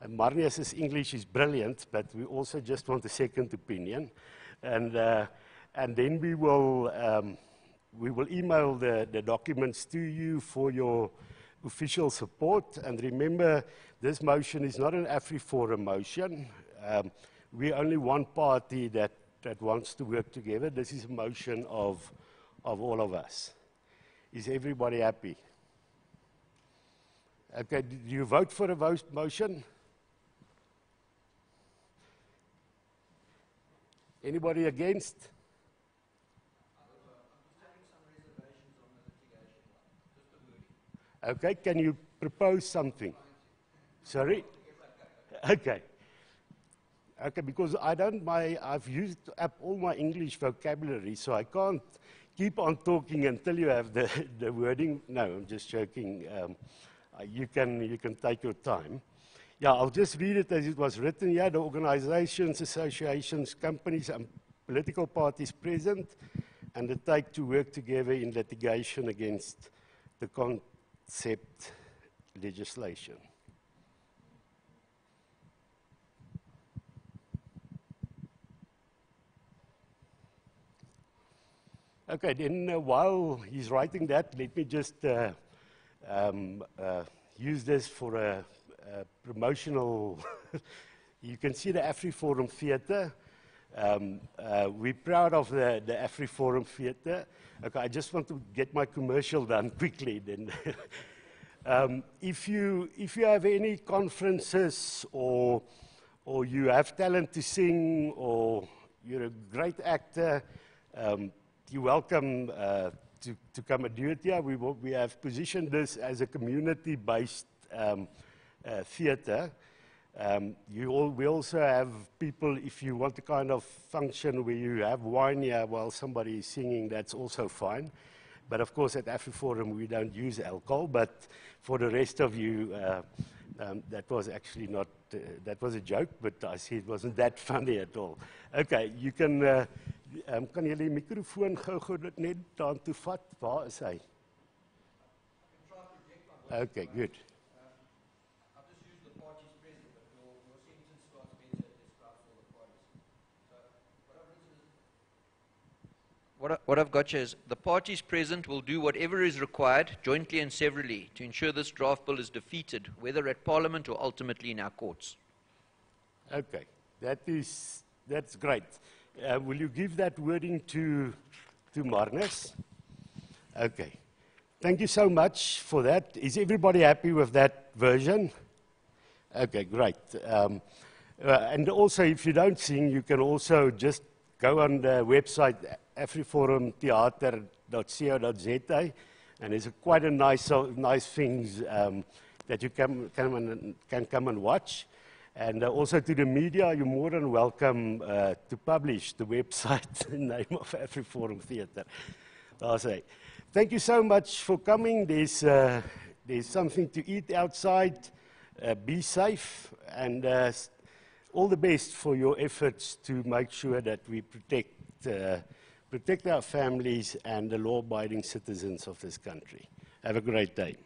Marnus's English is brilliant, but we also just want a second opinion. And then we will email the documents to you for your official support. And remember, this motion is not an AfriForum motion. We're only one party that wants to work together. This is a motion of all of us. Is everybody happy? Okay, do you vote for a motion? Anybody against? Okay, can you propose something? Sorry? Okay. Okay, because I've used up all my English vocabulary, so I can't keep on talking until you have the wording. No, I'm just joking. You can take your time. Yeah, I'll just read it as it was written here. The organizations, associations, companies, and political parties present undertake to work together in litigation against the concept legislation. Okay, then while he's writing that, let me just use this for a promotional. You can see the AfriForum Theatre. We're proud of the AfriForum Theatre. Okay, I just want to get my commercial done quickly then. If you have any conferences or you have talent to sing or you're a great actor, you're welcome to come and do it here. We have positioned this as a community-based theatre. We also have people, if you want to kind of function where you have wine here while somebody is singing, that's also fine. But of course, at AfriForum, we don't use alcohol. But for the rest of you, that was actually not, that was a joke, but I see it wasn't that funny at all. Okay, you can julle die microfoon gou dit net daan toe vat? Waar is hy? Okay, good. What I've got here is the parties present will do whatever is required, jointly and severally, to ensure this draft bill is defeated, whether at Parliament or ultimately in our courts. Okay, that's great. Will you give that wording to Marnus? Okay. Thank you so much for that. Is everybody happy with that version? Okay, great. And also, if you don't sing, you can also just go on the website afriforumtheater.co.za, and there's quite a nice things that you can come and watch. And also to the media, you're more than welcome to publish the website name of AfriForum Theatre. I'll say. Thank you so much for coming. There's something to eat outside. Be safe, and all the best for your efforts to make sure that we protect our families and the law-abiding citizens of this country. Have a great day.